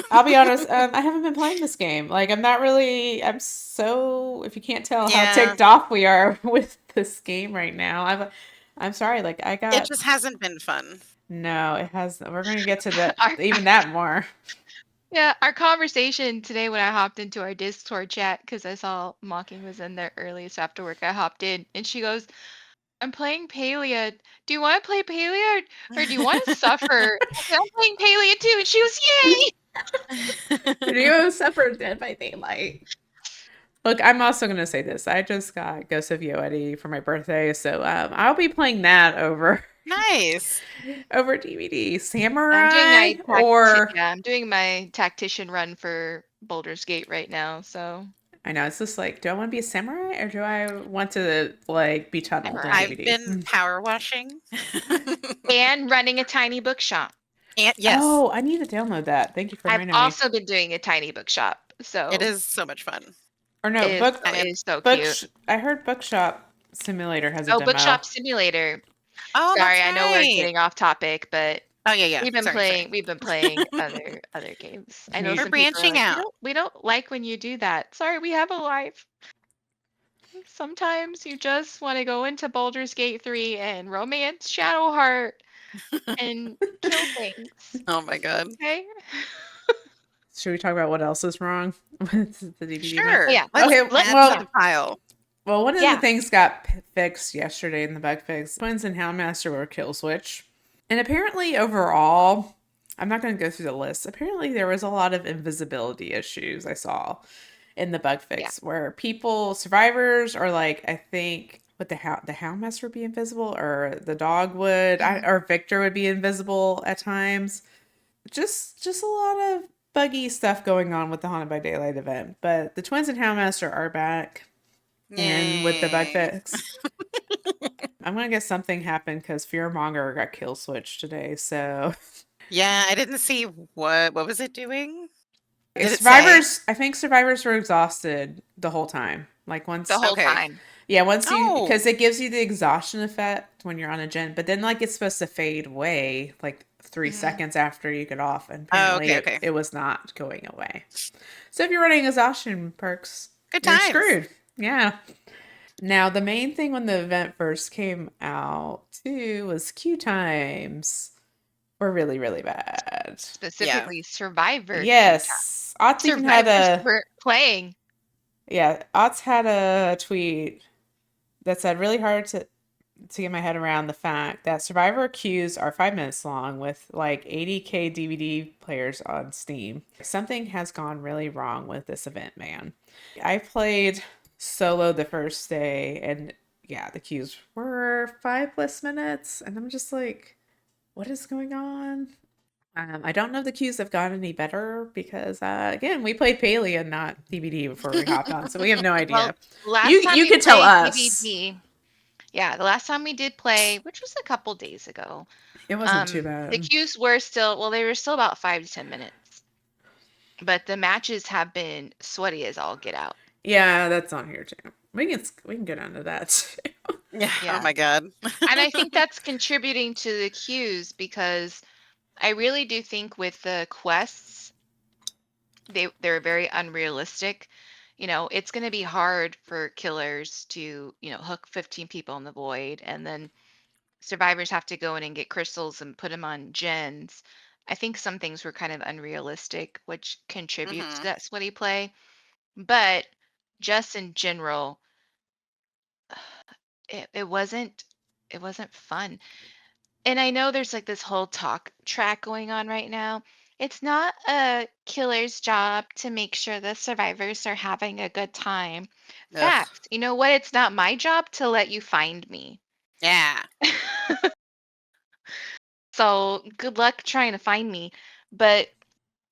I'll be honest. I haven't been playing this game. Like, I'm not really. I'm so. If you can't tell how Yeah, ticked off we are with this game right now, I'm sorry. Like, I it got just hasn't been fun. no. It has. We're gonna get to that. Our, Even that more. yeah, our conversation today when I hopped into our Discord chat because I saw Mocking was in there early, so after work I hopped in and she goes, "I'm playing Palia. Do you want to play Palia or do you want to suffer?" I said, "I'm playing Palia too," and she was, "Yay!" You suffered Dead by Daylight. Look, I'm also gonna say this. I just got Ghost of Yoedi for my birthday, so I'll be playing that over Nice. over DVD. I'm doing Samurai my or I'm doing my tactician run for Baldur's Gate right now, so I know it's just like, do I want to be a samurai or do I want to like be tunneled in samurai. I've DVD? been power washing. And running a tiny bookshop. And yes, Oh, I need to download that. Thank you for I've reminding me. also been doing a tiny bookshop, it so is so much fun. Or no, it is book it is so book. cute. I heard Bookshop Simulator has a Oh, demo. Bookshop Simulator. Oh, Sorry, that's I know we're right. getting off topic, but Oh yeah, yeah. Sorry. we've been playing other games. I Can know you? We're some people are branching like, out. we don't like when you do that. Sorry, we have a life. Sometimes you just want to go into Baldur's Gate 3 and romance Shadowheart and kill things. Oh my god. Okay? Should we talk about what else is wrong with the DVD event? Oh Sure. yeah, Let's Okay, let's add to well, the pile. one of the yeah. things got fixed yesterday in the bug fix. Twins and Houndmaster were kill switch, and apparently overall, I'm not going to go through the list. Apparently, there was a lot of invisibility issues I saw in the bug Yeah. fix where people, survivors, or like I think what the Houndmaster would be invisible, or the dog would, or Victor would be invisible at times. Just a lot of buggy stuff going on with the Haunted by Daylight event. But the Twins and Houndmaster are back, and with the bug Yay. fix, I'm gonna guess something happened because Fearmonger got kill switched today. So Yeah, I didn't see what was it doing? Did it say? survivors, I think survivors were exhausted the whole time. Like once, The whole Okay. time. yeah, once you Oh. because it gives you the exhaustion effect when you're on a gen, but then like it's supposed to fade away like 3 seconds after you get off, and Oh, apparently okay. it was not going away. So if you're running exhaustion perks, Good you're times. screwed. Yeah. Now the main thing when the event first came out too was queue times were really, really bad. Specifically Survivor. Yes. Otz even had Survivors a weren't playing. yeah, Otz had a tweet that said really hard to get my head around the fact that Survivor queues are 5 minutes long with like 80K DVD players on Steam. Something has gone really wrong with this event, man. I played solo the first day and yeah, the queues were 5+ minutes and I'm just like, what is going on? I don't know if the queues have gotten any better because again, we played Paley and not DVD before we hopped on, so we have no idea. Well, last You time you we could tell played us. DVD, yeah, the last time we did play, which was a couple days ago, It wasn't too the bad. queues were still, well, they were still about 5 to 10 minutes, but the matches have been sweaty as all get out. Yeah, that's on here too. We can get onto that too. Yeah. Yeah. Oh my god. And I think that's contributing to the queues because I really do think with the quests, they're very unrealistic. You know, it's going to be hard for killers to, hook 15 people in the void and then survivors have to go in and get crystals and put them on gens. I think some things were kind of unrealistic, which contributes to Mhm. that sweaty play. But just in general, it wasn't fun. And I know there's like this whole talk track going on right now. It's not a killer's job to make sure the survivors are having a good time. Ugh. Fact, you know what? It's not my job to let you find me. Yeah. So good luck trying to find me. But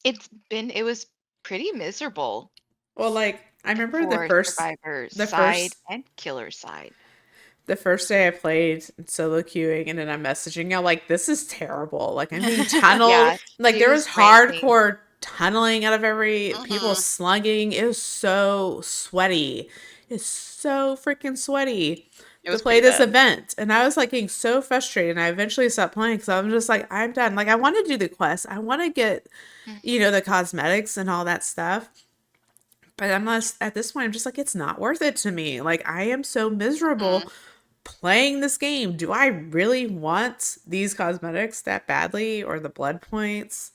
it was pretty miserable Well, like I remember for survivor the side first and killer side. the first day I played solo queuing, and then I'm messaging y'all like, this is terrible. Like I'm being tunneled. Yeah, Like she there was was ranting. hardcore tunneling out of every people Hmm. slugging. It was so sweaty. It's so freaking sweaty It to was play pretty this bad. event. And I was like getting so frustrated. And I eventually stopped playing because I'm just like, I'm done. Like I want to do the quest. I want to get, Mm, the cosmetics and all that stuff. But I'm not at this point, I'm just like, it's not worth it to me. Like I am so miserable Hmm. playing this game. Do I really want these cosmetics that badly, or the blood points,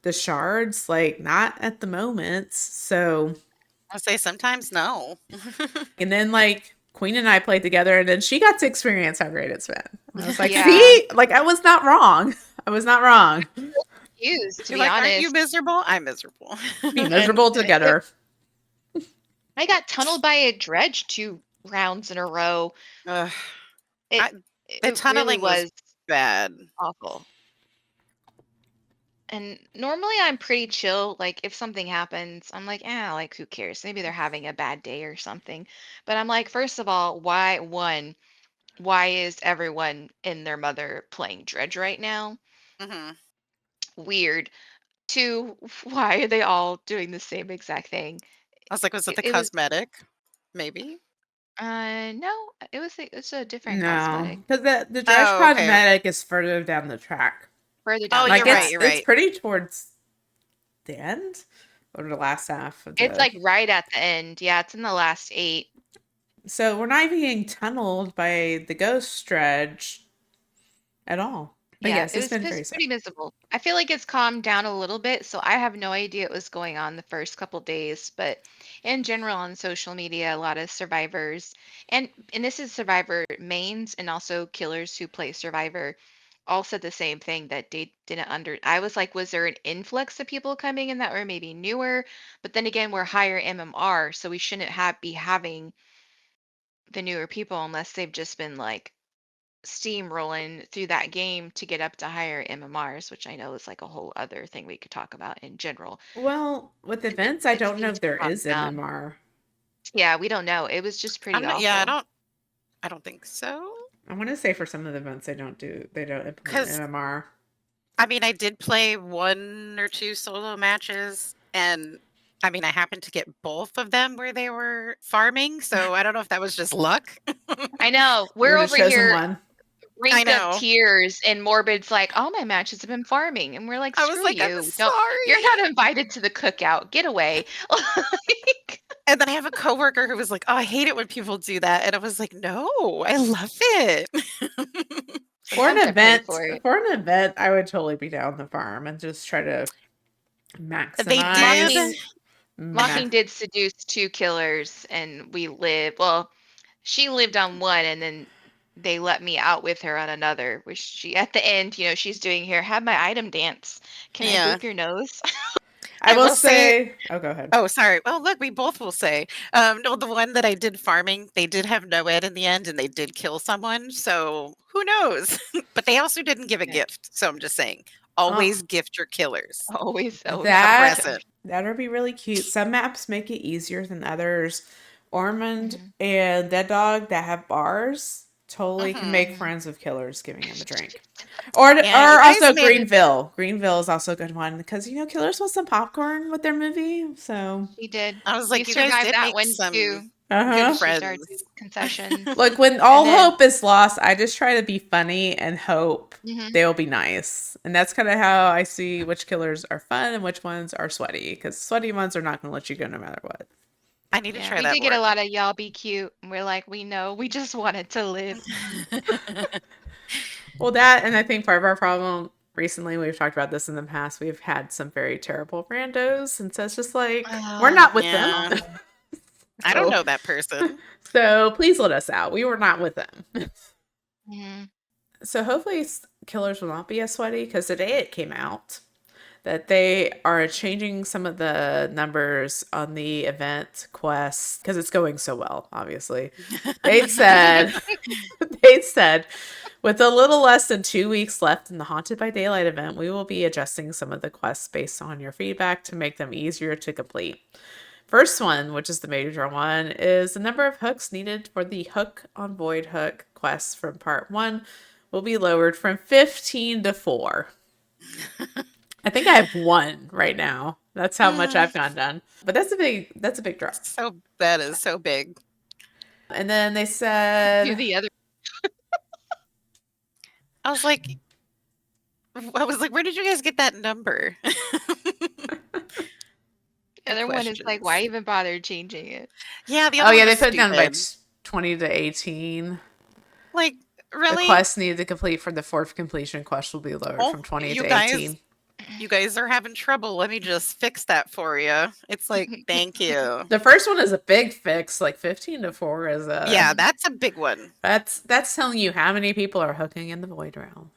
the shards? Like not at the moment. So, I'll say sometimes no. and then like Queen and I played together, and then she got to experience how great it's been. And I was like, Yeah, see, like I was not wrong. I was not wrong. used to You're be like, aren't you honest. miserable? I'm miserable. Be And miserable together. I got tunneled by a dredge 2 rounds in a row. Ugh. It I, the it really tunneling was was bad. awful. And normally I'm pretty chill. Like if something happens, I'm like, like who cares? Maybe they're having a bad day or something. But I'm like, first of all, why is everyone and their mother playing Dredge right now? Hmm. Weird. Two, why are they all doing the same exact thing? I was like, was it the It was cosmetic? Maybe. no, it's a different No, cosmetic because the Dredge Oh, okay. cosmetic is further down the track. further Oh, down the Like you're right. track. You're it's right. pretty towards the end or the last half of It's the. like right at the end. Yeah, it's in the last 8. So we're not even getting tunneled by the ghost dredge at all. But Yeah, yes, it's it been was very sad. pretty miserable. I feel like it's calmed down a little bit, so I have no idea what was going on the first couple days, but in general on social media, a lot of survivors and this is survivor mains and also killers who play survivor all said the same thing that they didn't under I was like, was there an influx of people coming in that were maybe newer? But then again, we're higher MMR, so we shouldn't be having the newer people unless they've just been like steamrolling through that game to get up to higher MMRs, which I know is like a whole other thing we could talk about in general. Well, with It, events, I it don't know seemed if to there calm is down. MMR. Yeah, we don't know. It was just pretty I'm not, yeah, awful. I don't think so. I want to say for some of the events they don't implement Because MMR. I mean, I did play 1 or 2 solo matches, and I mean, I happened to get both of them where they were farming. So I don't know if that was just luck. I know. You We're were the over chosen here one. I rinked up know. tears and Morbid's like, all my matches have been farming. And we're like, I was screw like, I'm you. Don't You're sorry. not invited to the cookout. Get away. Like, And then I have a coworker who was like, "Oh, I hate it when people do that." And I was like, "No, I love it." sometimes I pray for it. For an event, I would totally be down the farm and just try to They did. maximize. Ma- Mocking did seduce 2 killers and we live well, she lived on one and then they let me out with her on another, which she at the end, she's doing here, have my item dance. Can I Yeah. boop your nose? I I will will say, say, oh, go ahead. oh, sorry. Well, look, we both will say. No, the one that I did farming, they did have no ed in the end and they did kill someone. So who knows? But they also didn't give a Yeah. gift. So I'm just saying, Oh, always gift your killers Always a give a that present. gift. that'd be really cute. Some maps make it easier than others. Ormond Mhm, and Dead Dog that have bars totally can Hmm. make mhm. friends with killers giving them a drink. Yeah, you Or guys also made it. Greenville. Greenville is also a good one because killers want some popcorn with their movie. So She did. I was You like, you guys survived did that make one some too. good uh-huh. She started doing friends. concessions. Like when And all then hope is lost, I just try to be funny and hope mhm, they'll be nice. And that's kind of how I see which killers are fun and which ones are sweaty. Because sweaty ones are not going to let you go no matter what. I need to yeah, try we that did get more. a lot of y'all be cute. And we're like, we know, we just wanted to live. Well, that, and I think part of our problem recently, we've talked about this in the past, we've had some very terrible randos. And so it's just like, we're not with them. Yeah. Yeah. I don't so, know that person. so please let us out. We were not with them. Mhm. So hopefully killers will not be as sweaty because today it came out that they are changing some of the numbers on the event quest because it's going so well, obviously. They said, they said, with a little less than 2 weeks left in the Haunted by Daylight event, we will be adjusting some of the quests based on your feedback to make them easier to complete. First one, which is the major one, is the number of hooks needed for the Hook on Void Hook quest from part 1 will be lowered from 15 to 4. I think I have 1 right now. That's how much I've gotten done. But that's a big drop. So that is so big. And then they Do said, the other. I was like, where did you guys get that number? The other one is like, why even bother changing it? Yeah, the oh other yeah, one they was put it down by stupid. 20 to 18. Like, The really? quest needed to complete for the 4th completion quest will be lowered Oh, from 20 you to guys- 18. You guys are having trouble. Let me just fix that for you. It's like, thank you. The first one is a big fix, like 15 to 4 is a Yeah, that's a big one. That's telling you how many people are hooking in the Void Realm.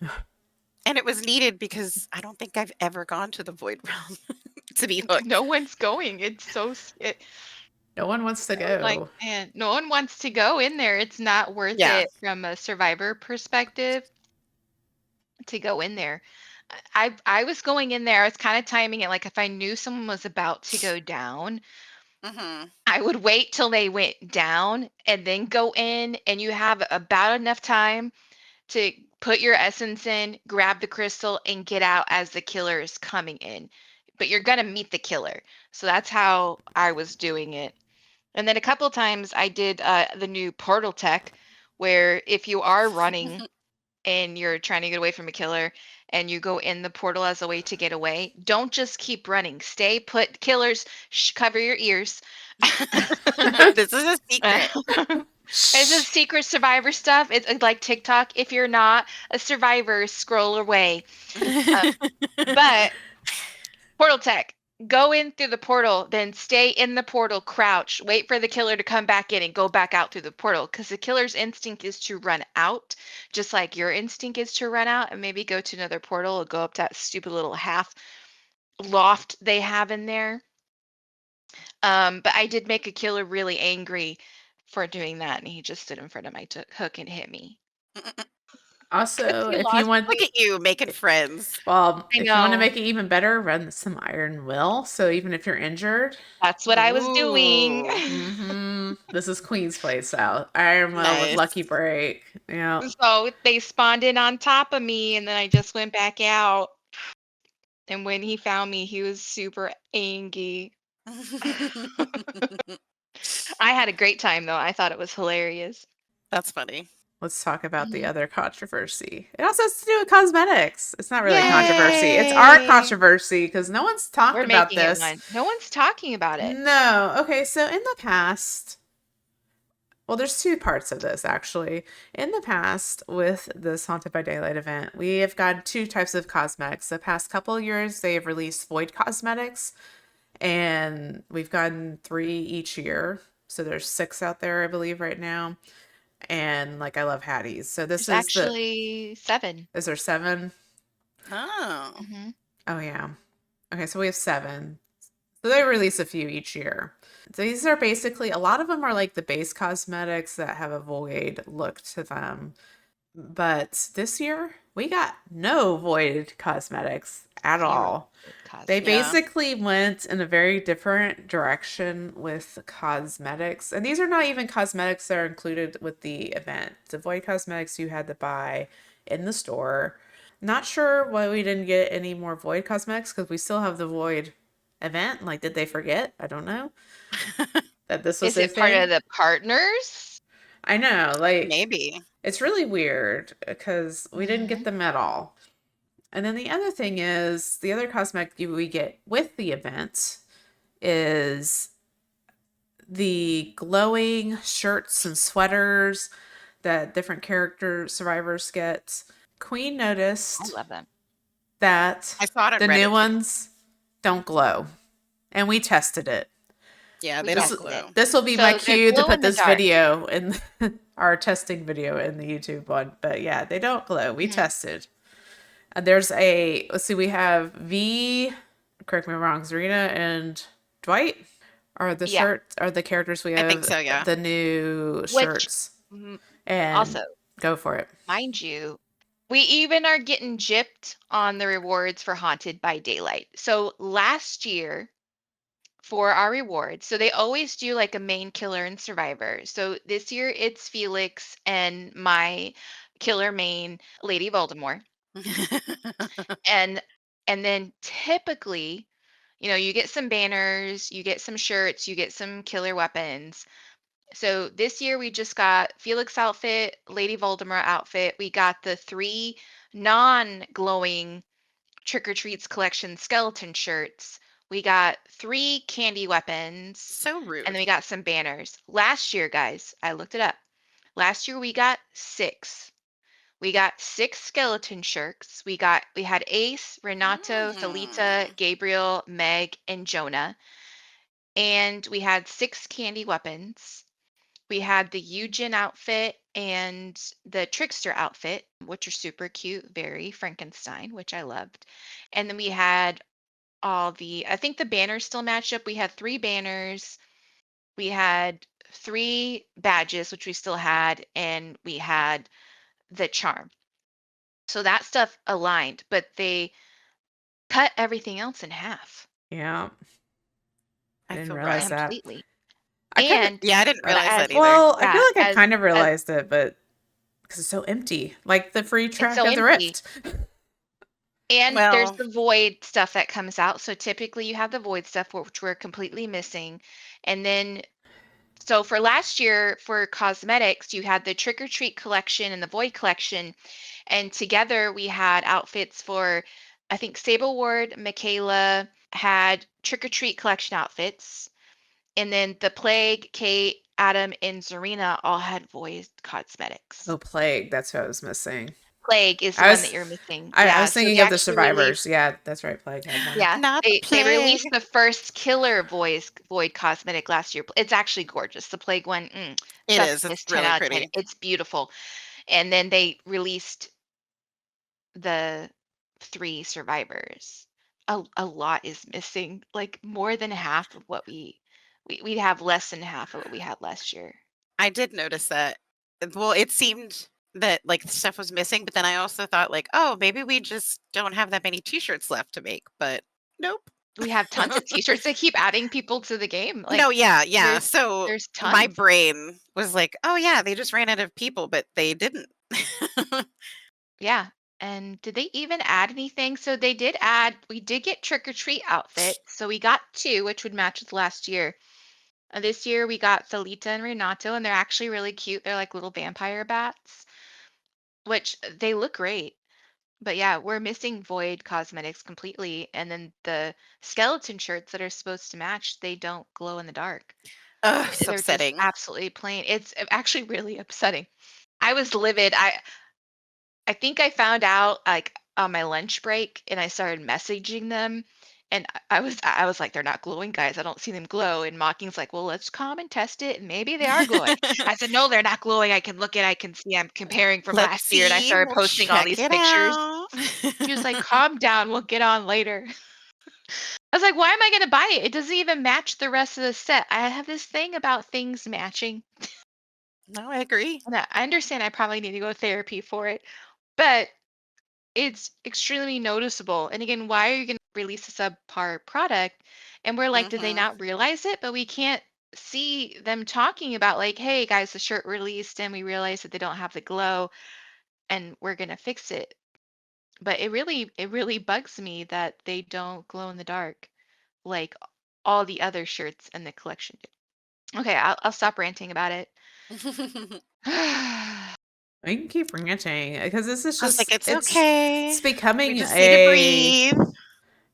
And it was needed because I don't think I've ever gone to the Void Realm to be hooked. No one's going. It's so No one wants to go. like, man, no one wants to go in there. It's not worth Yeah. it from a survivor perspective to go in there. I was going in there. I was kind of timing it like if I knew someone was about to go down, Mm-hmm. I would wait till they went down and then go in, and you have about enough time to put your essence in, grab the crystal, and get out as the killer is coming in. But you're gonna meet the killer. So that's how I was doing it. And then a couple times I did the new portal tech, where if you are running and you're trying to get away from a killer and you go in the portal as a way to get away, don't just keep running. Stay put. Killers, cover your ears. This is a secret. It's a secret survivor stuff. It's like TikTok. If you're not a survivor, scroll away. But portal tech, go in through the portal, then stay in the portal, crouch, wait for the killer to come back in and go back out through the portal. Because the killer's instinct is to run out, just like your instinct is to run out and maybe go to another portal or go up that stupid little half loft they have in there. But I did make a killer really angry for doing that, and he just stood in front of my hook and hit me. Also, He if you lost want, Look at you making friends. well, I if you want to know. make it even better, run some Iron Will. So even if you're injured, That's what I was doing. Ooh. this is Queen's place out. Iron Will with Nice. Lucky Break. Yeah. So they spawned in on top of me, and then I just went back out. And when he found me, he was super angry. I had a great time, though. I thought it was hilarious. That's funny. Let's talk about the Mhm. other controversy. It also has to do with cosmetics. It's not really controversy. It's our Yay! controversy because no one's talked We're about making it this. one. No one's talking about it. No. Okay, so in the past, well, there's 2 parts of this actually. In the past, with this Haunted by Daylight event, we have gotten 2 types of cosmetics. The past couple of years, they have released Void cosmetics, and we've gotten 3 each year. So there's 6 out there, I believe, right now. And like, I love Hattie's. So this There's is the. actually 7. Is there 7? Oh. hmm Oh yeah. Okay, so we have 7. So they release a few each year. So these are basically, a lot of them are like the base cosmetics that have a void look to them. But this year, we got no void cosmetics at all. They Yeah. basically went in a very different direction with cosmetics. And these are not even cosmetics that are included with the event. The void cosmetics you had to buy in the store. Not sure why we didn't get any more void cosmetics because we still have the void event. Like, did they forget? I don't know. That this was Is their it part thing. of the partners? I know, like, Maybe. it's really weird because we didn't get them at all. And then the other thing is, the other cosmetic we get with the event is the glowing shirts and sweaters that different character survivors get. Queen I noticed love them. that I saw it on the Reddit new too. ones don't glow. And we tested it. Yeah, We they This, don't glow. this will be So my they're cue to glow put in the this dark. video in our testing video in the YouTube one. But yeah, they don't glow. We Mhm. tested. There's a, let's see, we have V, correct me if I'm wrong, Zarina and Dwight are the Yeah. shirts, are the characters we I think have so, yeah. the new Which shirts. mm, And also, go for it. mind you, we even are getting gypped on the rewards for Haunted by Daylight. So last year for our rewards, so they always do like a main killer and survivor. So this year it's Felix and my killer main, Lady Voldemort. And then typically, you get some banners, you get some shirts, you get some killer weapons. So this year we just got Felix outfit, Lady Voldemort outfit. We got the 3 non-glowing Trick or Treats collection skeleton shirts. We got 3 candy weapons, So and then rude. we got some banners. Last year, guys, I looked it up. Last year we got 6. We got 6 skeleton shirts. We had Ace, Renato, Thalita, Mm. Gabriel, Meg, and Jonah. And we had 6 candy weapons. We had the Eugen outfit and the Trickster outfit, which are super cute, very Frankenstein, which I loved. And then we had I think the banners still matched up. We had 3 banners. We had 3 badges, which we still had, and we had the charm. So that stuff aligned, but they cut everything else in half Yeah. I I didn't feel realize bad. that. completely. I kind of, And Yeah, I didn't realize as that either. well, I feel yeah, like I kind of as realized it, but because it's so empty. Like the free it's track so of the empty. Rift. And there's Well, the void stuff that comes out. So typically you have the void stuff, which we're completely missing. And then, so for last year for cosmetics, you had the trick or treat collection and the void collection. And together we had outfits for, I think Sable Ward, Michaela had trick or treat collection outfits. And then the Plague, Kate, Adam, and Zarina all had void cosmetics. Oh, Plague. That's what I was missing. Plague is the I one that was, you're missing. I Yeah. was So thinking they of the actually survivors. released. Yeah, that's right. Plague had one. Yeah, not the they released plague. the first killer void cosmetic last year. It's actually gorgeous. The plague one, It chef's is. It's kiss, 10 really out of 10. pretty. It's beautiful. And then they released the 3 survivors. A lot is missing. Like more than half of what we have less than half of what we had last year. I did notice that. Well, it seemed that like stuff was missing, but then I also thought like, oh, maybe we just don't have that many t-shirts left to make, but nope. We have tons of t-shirts. They keep adding people to the game. No, Like yeah, yeah. there's So there's my tons. brain was like, oh yeah, they just ran out of people, but they didn't. Yeah. And did they even add anything? So they did add, we did get trick or treat outfits. So we got 2, which would match with last year. This year we got Thalita and Renato, and they're actually really cute. They're like little vampire bats, which they look great. But yeah, we're missing void cosmetics completely. And then the skeleton shirts that are supposed to match, they don't glow in the dark. Ugh, it's They're just upsetting. absolutely plain. It's actually really upsetting. I was livid. I think I found out like on my lunch break and I started messaging them and I was like, they're not glowing, guys. I don't see them glow. And Mocking's like, well, let's come and test it and maybe they are glowing. I said, no, they're not glowing. I can see I'm comparing from Let's last year. And I see. started We'll posting all check these it pictures. out. She was like, calm down, we'll get on later. I was like, why am I gonna buy it? It doesn't even match the rest of the set. I have this thing about things matching. No, I agree. And I understand I probably need to go to therapy for it. But it's extremely noticeable. And again, why are you going to release a subpar product? And we're like, did they Hmm. not realize it? But we can't see them talking about like, hey guys, the shirt released and we realized that they don't have the glow and we're going to fix it. But it really bugs me that they don't glow in the dark like all the other shirts in the collection do. Okay, I'll stop ranting about it. I can keep ranting because this is I was like, just, it's okay. it's We becoming just need to a breathe.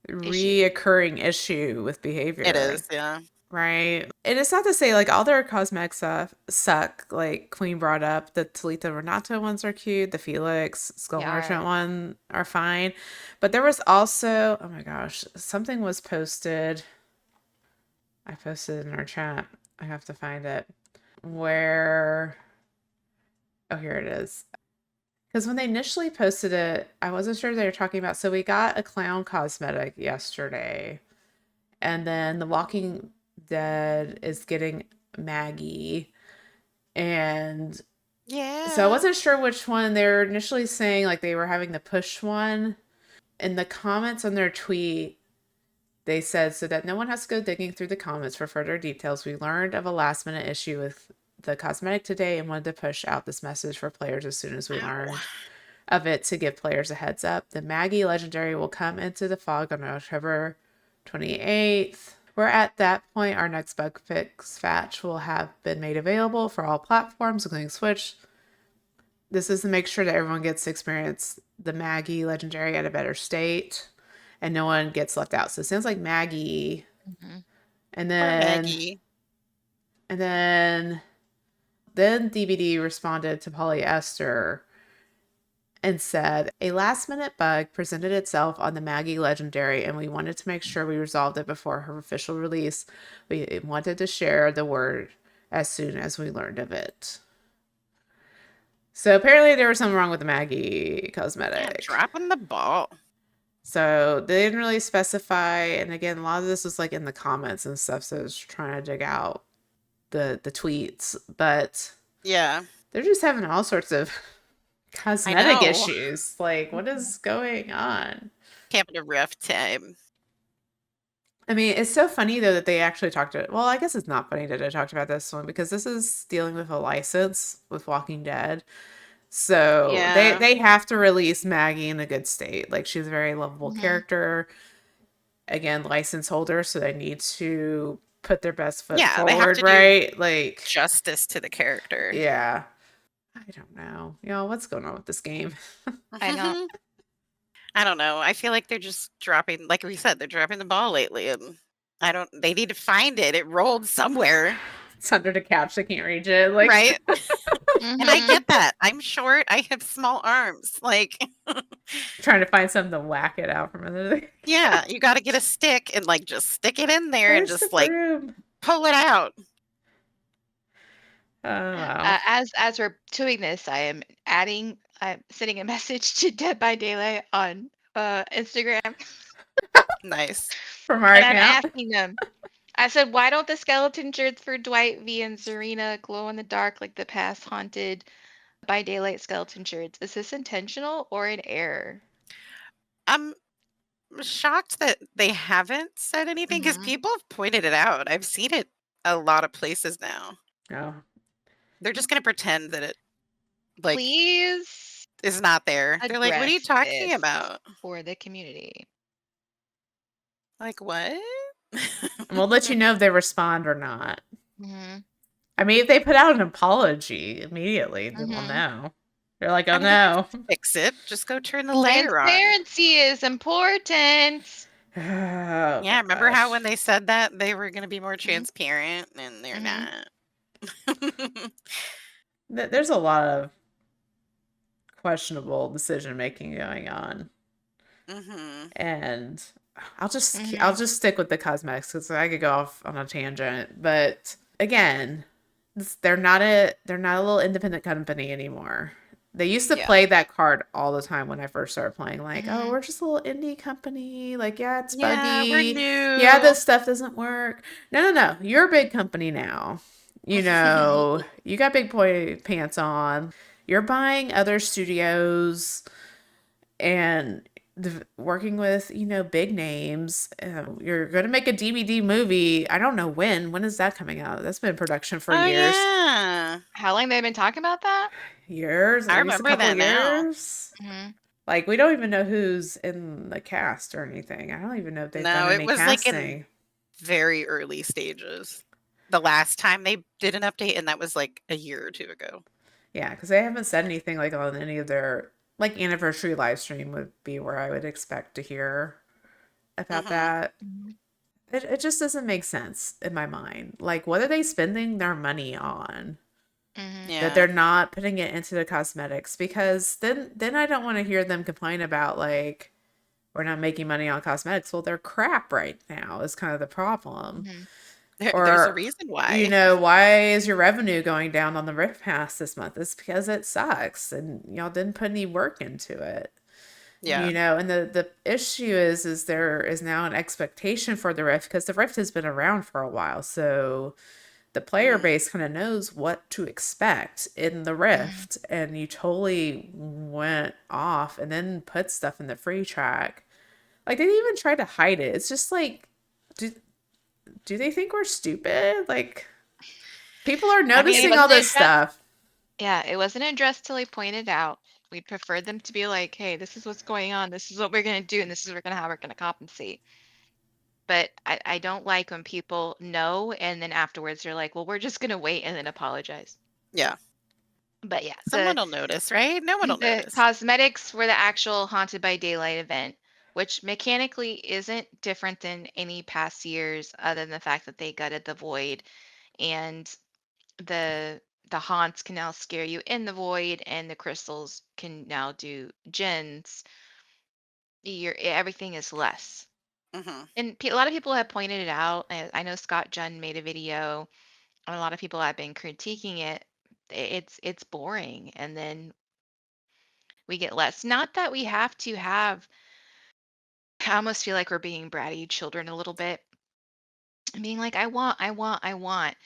Issue. reoccurring issue with It behavior. is, yeah. Right. And it's not to say like all their cosmetic stuff suck. Like Queen brought up, the Talita Renato ones are cute. The Felix Skull They Merchant are. one are fine. But there was also, oh my gosh, something was posted. I posted it in our chat. I have to find it. Where, oh, here it is. Because when they initially posted it, I wasn't sure they were talking about. So we got a clown cosmetic yesterday, and then The Walking Dead is getting Maggie, and so I Yeah. wasn't sure which one. They were initially saying like they were having the push one. In the comments on their tweet, they said, so that no one has to go digging through the comments for further details, we learned of a last minute issue with the cosmetic today and wanted to push out this message for players as soon as we Ow. learned of it to give players a heads up. The Maggie Legendary will come into the fog on October 28th. We're at that point, our next bug fix patch will have been made available for all platforms, including Switch. This is to make sure that everyone gets to experience the Maggie Legendary at a better state and no one gets left out. So it sounds like Maggie, Mhm. and Poor then Maggie. and then DBD responded to Polyester and said a last minute bug presented itself on the Maggie Legendary and we wanted to make sure we resolved it before her official release. We wanted to share the word as soon as we learned of it. So apparently there was something wrong with the Maggie Yeah, cosmetic. dropping the ball. So they didn't really specify, and again, a lot of this was like in the comments and stuff, so I was trying to dig out the tweets, but Yeah. they're just having all sorts of I cosmetic know. issues. Like, what is going on? Having a rough time. I mean, it's so funny though that they actually talked to. Well, I guess it's not funny that I talked about this one because this is dealing with a license with Walking Dead. So Yeah. they have to release Maggie in a good state. Like she's a very lovable Mhm. character. Again, license holder, so they need to put their best foot Yeah, they have forward, to do right? Like, justice to the character. yeah. I don't know. Y'all, what's going on with this game? I know. I don't know. I feel like they're just dropping, like we said, they're dropping the ball lately, and they need to find it. It rolled somewhere, It's under the couch. They can't reach it. Like, right? And I Mhm. get that. I'm short. I have small arms. Like, trying to find something to whack it out from under the yeah, you got to get a stick and like just stick it in there and Where's the just like broom? pull it out. Oh, wow. As we're doing this, I'm sending a message to Dead by Daylight on Instagram, Nice. From our and I'm account. asking them. I said, why don't the skeleton shirts for Dwight V and Serena glow in the dark like the past haunted by daylight skeleton shirts? Is this intentional or an error? I'm shocked that they haven't said anything because Mhm. people have pointed it out. I've seen it a lot of places now. Oh, They're just going to pretend that it like Please is not there. They're like, "What are you address talking this about?" for the community. Like, what? and we'll let you know if they respond or not. Mhm. I mean, if they put out an apology immediately, then we'll Mhm. know. They're like, I oh mean, they no. can fix it. Just go turn the layer on. Transparency is important. Oh, Yeah, remember how gosh. when they said that they were going to be more Mhm. transparent and they're Mhm. not. There's a lot of questionable decision making going on. Mhm. And I'll Mhm. just stick with the cosmetics because I could go off on a tangent. But again, they're not a little independent company anymore. They used to Yeah. play that card all the time when I first started playing. Like, oh, Mhm. we're just a little indie company. Like, yeah, it's Yeah, we're buggy. Yeah, new. this stuff doesn't work. No. You're a big company now. You know, you got big boy pants on. You're buying other studios and working with big names. You're going to make a DVD movie. I don't know when is that coming out? That's been in production for Oh years. yeah. How long they've been talking about that? Years, I at least a remember couple that now. years. Mhm. Like, we don't even know who's in the cast or anything. I don't even know if they've done No, it any was like in casting. very early stages. The last time they did an update, and that was like a year or two ago. Yeah, because they haven't said anything like on any of their like anniversary live stream would be where I would expect to hear about Mhm. that. Mhm. It just doesn't make sense in my mind. Like, what are they spending their money on Mhm. that Yeah. they're not putting it into the cosmetics? Because then I don't want to hear them complain about like we're not making money on cosmetics. Well, they're crap right now is kind of the problem. Mhm. There's a Or, reason why. why is your revenue going down on the Rift Pass this month? It's because it sucks and y'all didn't put any work into it. Yeah. And the issue is there is now an expectation for the Rift because the Rift has been around for a while. So the player Mhm. base kind of knows what to expect in the Mhm. Rift, and you totally went off and then put stuff in the free track. Like they didn't even try to hide it. It's just like, do do they think we're stupid? Like people are I mean, it noticing all wasn't this addressed. stuff. Yeah, it wasn't addressed till he pointed out. We'd prefer them to be like, hey, this is what's going on. This is what we're going to do. And this is how we're going to compensate. But I don't like when people know and then afterwards they're like, well, we're just going to wait and then apologize. Yeah. But yeah, Someone will notice, right? No one will the notice. cosmetics were the actual Haunted by Daylight event, which mechanically isn't different than any past years, other than the fact that they gutted the void and the the haunts can now scare you in the void, and the crystals can now do gens. Everything is less. Mhm. And a lot of people have pointed it out. I know Scott Junn made a video, and a lot of people have been critiquing it. It's boring, and then we get less. Not that we have to have. I almost feel like we're being bratty children a little bit, and being like, I want, I want, I want.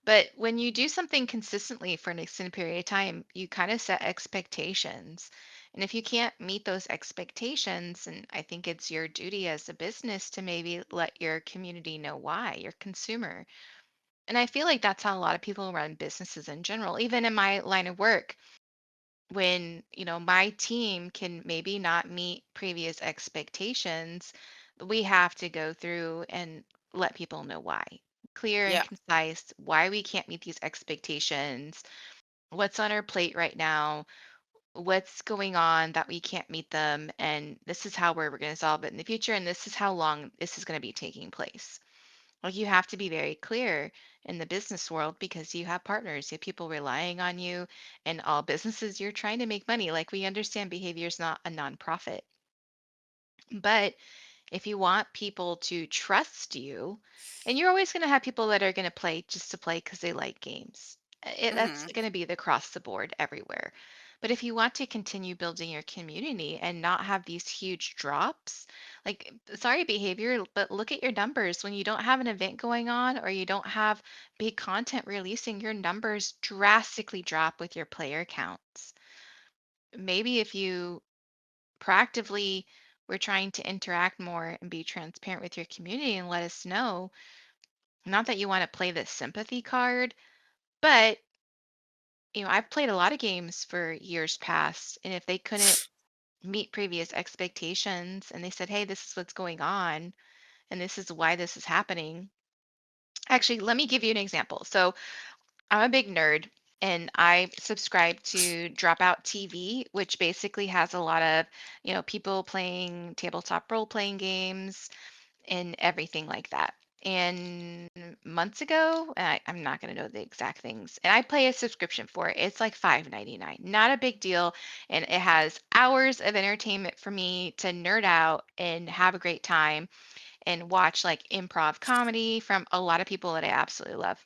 But when you do something consistently for an extended period of time, you kind of set expectations. And if you can't meet those expectations, and I think it's your duty as a business to maybe let your community know why, your consumer. And I feel like that's how a lot of people run businesses in general, even in my line of work. When, my team can maybe not meet previous expectations, we have to go through and let people know why. Clear and Yeah. concise, why we can't meet these expectations, what's on our plate right now, what's going on that we can't meet them, and this is how we're going to solve it in the future, and this is how long this is going to be taking place. Like you have to be very clear in the business world because you have partners, you have people relying on you, and all businesses, you're trying to make money. Like we understand behavior is not a nonprofit, but if you want people to trust you, and you're always going to have people that are going to play just to play because they like games. That's Mhm. going to be the across the board everywhere. But if you want to continue building your community and not have these huge drops, like sorry behavior, but look at your numbers. When you don't have an event going on or you don't have big content releasing, your numbers drastically drop with your player counts. Maybe if you proactively we're trying to interact more and be transparent with your community and let us know, not that you want to play the sympathy card, but I've played a lot of games for years past, and if they couldn't meet previous expectations and they said, hey, this is what's going on and this is why this is happening. Actually, let me give you an example. So I'm a big nerd, and I subscribe to Dropout TV, which basically has a lot of, people playing tabletop role playing games and everything like that. And months ago, I'm not going to know the exact things, and I pay a subscription for it. It's like $5.99, not a big deal, and it has hours of entertainment for me to nerd out and have a great time and watch like improv comedy from a lot of people that I absolutely love.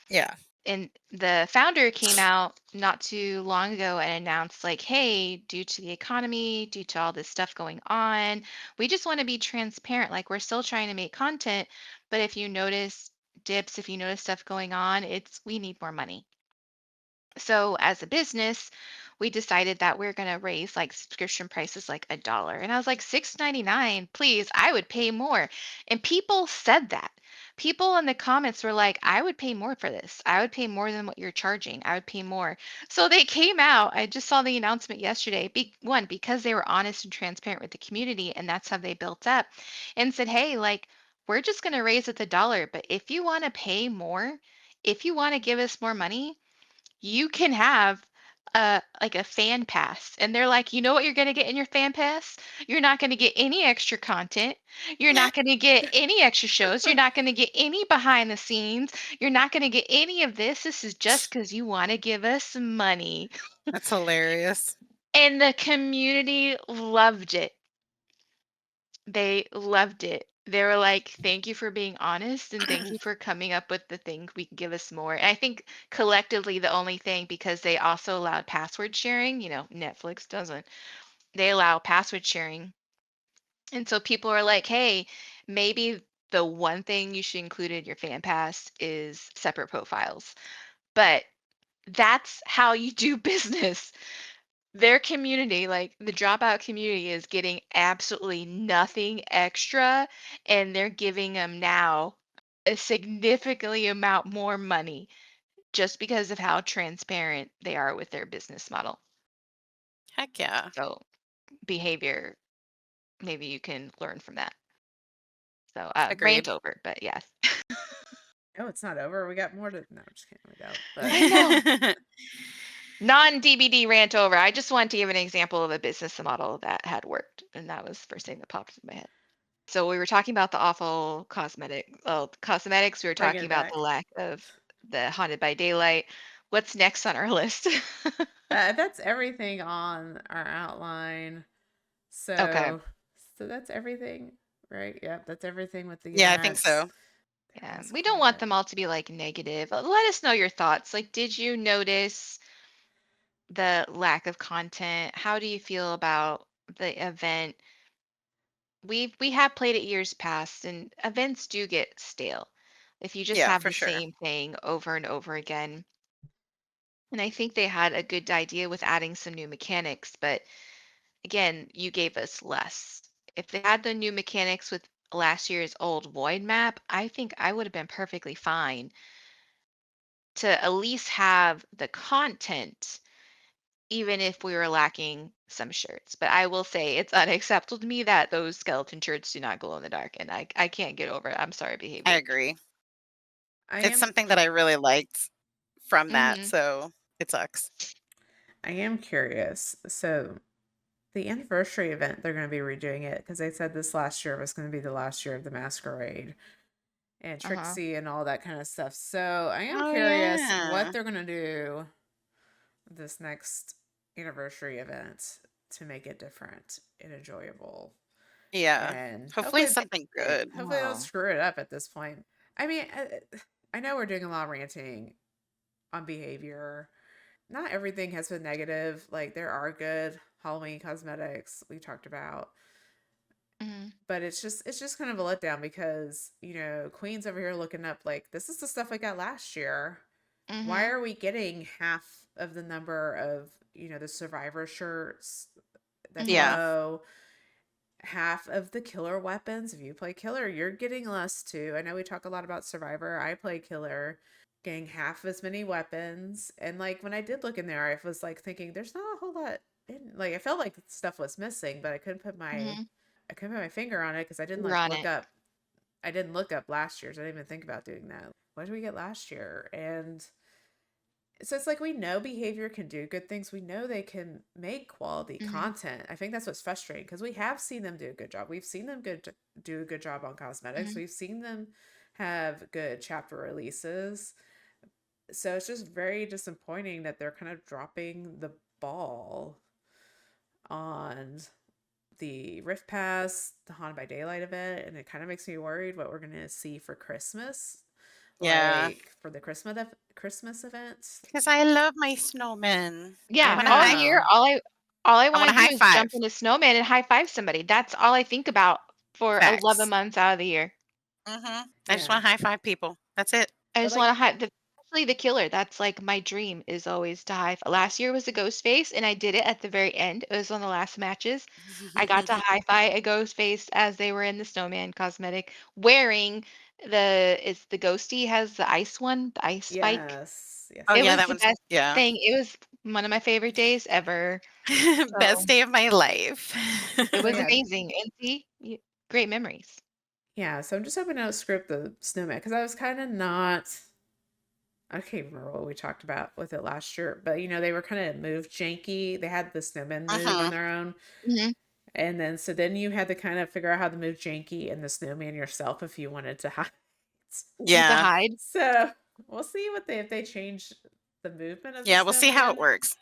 Yeah. And the founder came out not too long ago and announced like, hey, due to the economy, due to all this stuff going on, we just want to be transparent. Like we're still trying to make content, but if you notice dips, if you notice stuff going on, it's we need more money. So as a business, we decided that we're going to raise like subscription prices like $1. And I was like, 6.99, please, I would pay more. And people said that. People in the comments were like, I would pay more for this. I would pay more than what you're charging. I would pay more. So they came out. I just saw the announcement yesterday. One, because they were honest and transparent with the community, and that's how they built up, and said, hey, like, we're just going to raise it $1. But if you want to pay more, if you want to give us more money, you can have like a fan pass. And they're like, you know what you're going to get in your fan pass? You're not going to get any extra content. You're not going to get any extra shows. You're not going to get any behind the scenes. You're not going to get any of this. This is just because you want to give us money. That's hilarious. And the community loved it. They loved it. they were like, "Thank you for being honest and thank you for coming up with the thing we can give us more." And I think collectively the only thing, because they also allowed password sharing, Netflix doesn't. They allow password sharing. And so people are like, "Hey, maybe the one thing you should include in your fan pass is separate profiles." But that's how you do business. Their community, like the dropout community, is getting absolutely nothing extra, and they're giving them now a significantly amount more money just because of how transparent they are with their business model. Heck yeah. So, behavior, maybe you can learn from that. So, rant Agreed. over, but yes. Oh, it's not over. We got more to. No, I'm just kidding. We don't. But I know. Non-DBD rant over. I just wanted to give an example of a business model that had worked, and that was the first thing that popped in my head. So we were talking about the awful cosmetics. We were bring talking it about the back. lack of the haunted by daylight. What's next on our list? That's everything on our outline. Okay. So that's everything, right? Yep, that's everything with the Yeah, I think events. so. There Yeah. was We don't quite a want bit. them all to be like negative. Let us know your thoughts. Like, did you notice the lack of content? How do you feel about the event? We have played it years past, and events do get stale if you just Yeah, have for the sure. same thing over and over again. And I think they had a good idea with adding some new mechanics, but again, you gave us less. If they had the new mechanics with last year's old void map, I think I would have been perfectly fine to at least have the content, even if we were lacking some shirts. But I will say it's unacceptable to me that those skeleton shirts do not glow in the dark, and I can't get over it. I'm sorry, I behavior. agree. I It's am something that I really liked from that, Mm-hmm. so it sucks. I am curious. So the anniversary event, they're going to be redoing it because they said this last year was going to be the last year of the masquerade and Uh-huh. Trixie and all that kind of stuff. So I am Oh curious what yeah. they're going to do this next anniversary event to make it different and enjoyable. Yeah. And Hopefully it's something good. hopefully they don't Oh. screw it up at this point. I mean, I know we're doing a lot of ranting on behavior. Not everything has been negative. Like there are good Halloween cosmetics we talked about, Mm-hmm. but it's just kind of a letdown because Queen's over here looking up like this is the stuff I got last year. Why Mm-hmm. are we getting half of the number of the Survivor shirts that Mm-hmm. Yeah. glow? Half of the killer weapons. If you play killer, you're getting less too. I know we talk a lot about Survivor. I play killer, getting half as many weapons. And like when I did look in there, I was like thinking, there's not a whole lot. Like I felt like stuff was missing, but Mm-hmm. I couldn't put my finger on it because I didn't We're like on look it. up. I didn't look up last year's. I didn't even think about doing that. What did we get last year? And so it's like we know behavior can do good things. We know they can make quality Mm-hmm. content. I think that's what's frustrating because we have seen them do a good job. We've seen them do a good job on cosmetics. Mm-hmm. We've seen them have good chapter releases. So it's just very disappointing that they're kind of dropping the ball on the Rift Pass, the Haunted by Daylight event, and it kind of makes me worried what we're gonna see for Christmas, Yeah. like for the Christmas event. Because I love my snowmen. I Yeah, all year, know. all I I want want a to do high is five. jump in a snowman and high five somebody. That's all I think about for 11 Facts. months out of the year. I just want Yeah. to high five people. That's it. I But just want to like high, especially the killer. That's like my dream is always to high. Last year was a ghost face, and I did it at the very end. It was one of the last matches. I got to high five a ghost face as they were in the snowman cosmetic, wearing it's the ghosty has the ice one, the ice spike. yes, yes, Oh It yeah, yes. was that the one's best yeah. thing. It was one of my favorite days ever. Best So day of my life. it But was yeah, amazing. And see, great memories. yeah. So I'm just hoping to script the snowman because I was kind of not. I can't remember what we talked about with it last year, but they were kind of moved janky. They had the snowman move on Uh-huh. their own, Hmm. and then you had to kind of figure out how to move janky and the snowman yourself if you wanted to hide. To Yeah. hide. So we'll see if they change the movement of the Yeah, we'll see how it snowman. works.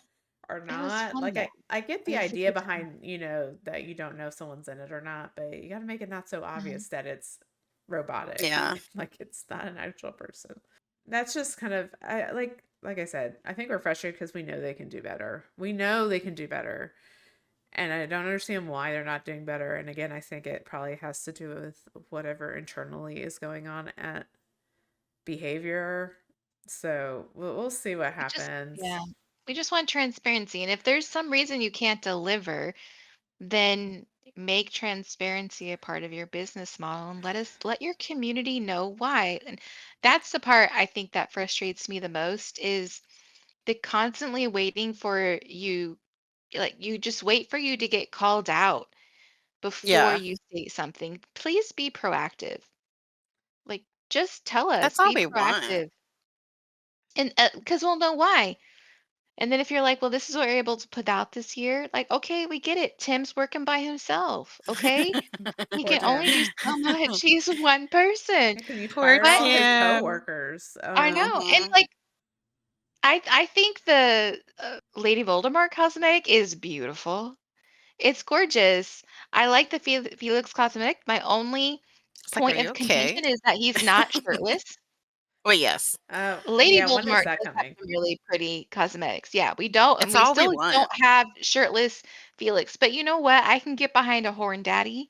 or It was not. fun Like though. I get It the was a idea good time. behind, that you don't know if someone's in it or not, but you got to make it not so Mhm. obvious that it's robotic, Yeah. like it's not an actual person. That's just kind of like I said, I think we're frustrated because we know they can do better. We know they can do better. And I don't understand why they're not doing better. And again, I think it probably has to do with whatever internally is going on at behavior. So we'll see what We just happens. yeah. We just want transparency. And if there's some reason you can't deliver, then make transparency a part of your business model and let your community know why. And that's the part I think that frustrates me the most is the constantly waiting for you, like you just wait for you to get called out before Yeah. you say something. Please be proactive. Like just tell us, That's all be we want. proactive. And because we'll know why. And then if you're like, well, this is what you're able to put out this year, like, okay, we get it. Tim's working by himself. Okay. He Poor can only do Tim. so much. He's one person. Can you Poor fire But all his Tim. coworkers? Oh I no. know. And Hmm. like, I think the Lady Voldemort cosmetic is beautiful. It's gorgeous. I like the Felix cosmetic. My only It's like, are point you of okay? contention is that he's not shirtless. Well, yes. Oh Lady yeah. When is Voldemort that does have coming? some really pretty cosmetics. Yeah, we don't, and It's we all we still want. don't have shirtless Felix. But you know what? I can get behind a horn daddy.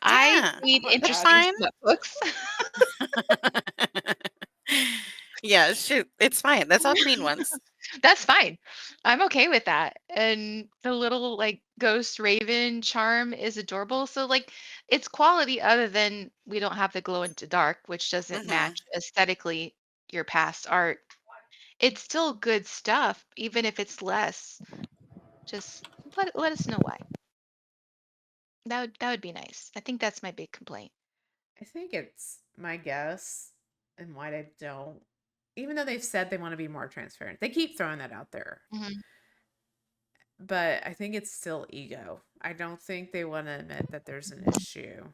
I Yeah. read Poor That's interesting daddy. fine. smut books. Yeah, shoot. It's fine. That's all Queen wants. That's fine. I'm okay with that. And the little like ghost raven charm is adorable. So like it's quality other than we don't have the glow into dark, which doesn't Hmm. match aesthetically your past art. It's still good stuff, even if it's less. Just let us know why. That would be nice. I think that's my big complaint. I think it's my guess and why they don't. Even though they've said they want to be more transparent, they keep throwing that out there. Hmm. But I think it's still ego. I don't think they want to admit that there's an issue.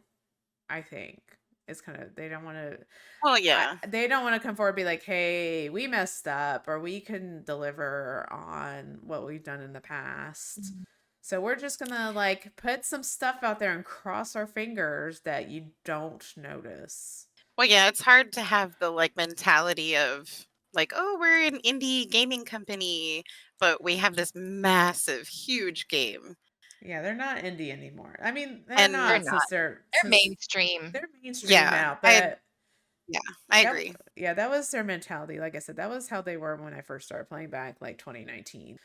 I think it's kind of they don't want to. Well, yeah. They don't want to come forward and be like, "Hey, we messed up, or we couldn't deliver on what we've done in the past." So we're just gonna like put some stuff out there and cross our fingers that you don't notice. Well, yeah, it's hard to have the like mentality of like, oh, we're an indie gaming company, but we have this massive, huge game. Yeah, they're not indie anymore. I mean, they're They're And not not. since they're They're since mainstream. they're mainstream yeah, now, but yeah, I that agree. yeah, that was their mentality. Like I said, that was how they were when I first started playing back like 2019.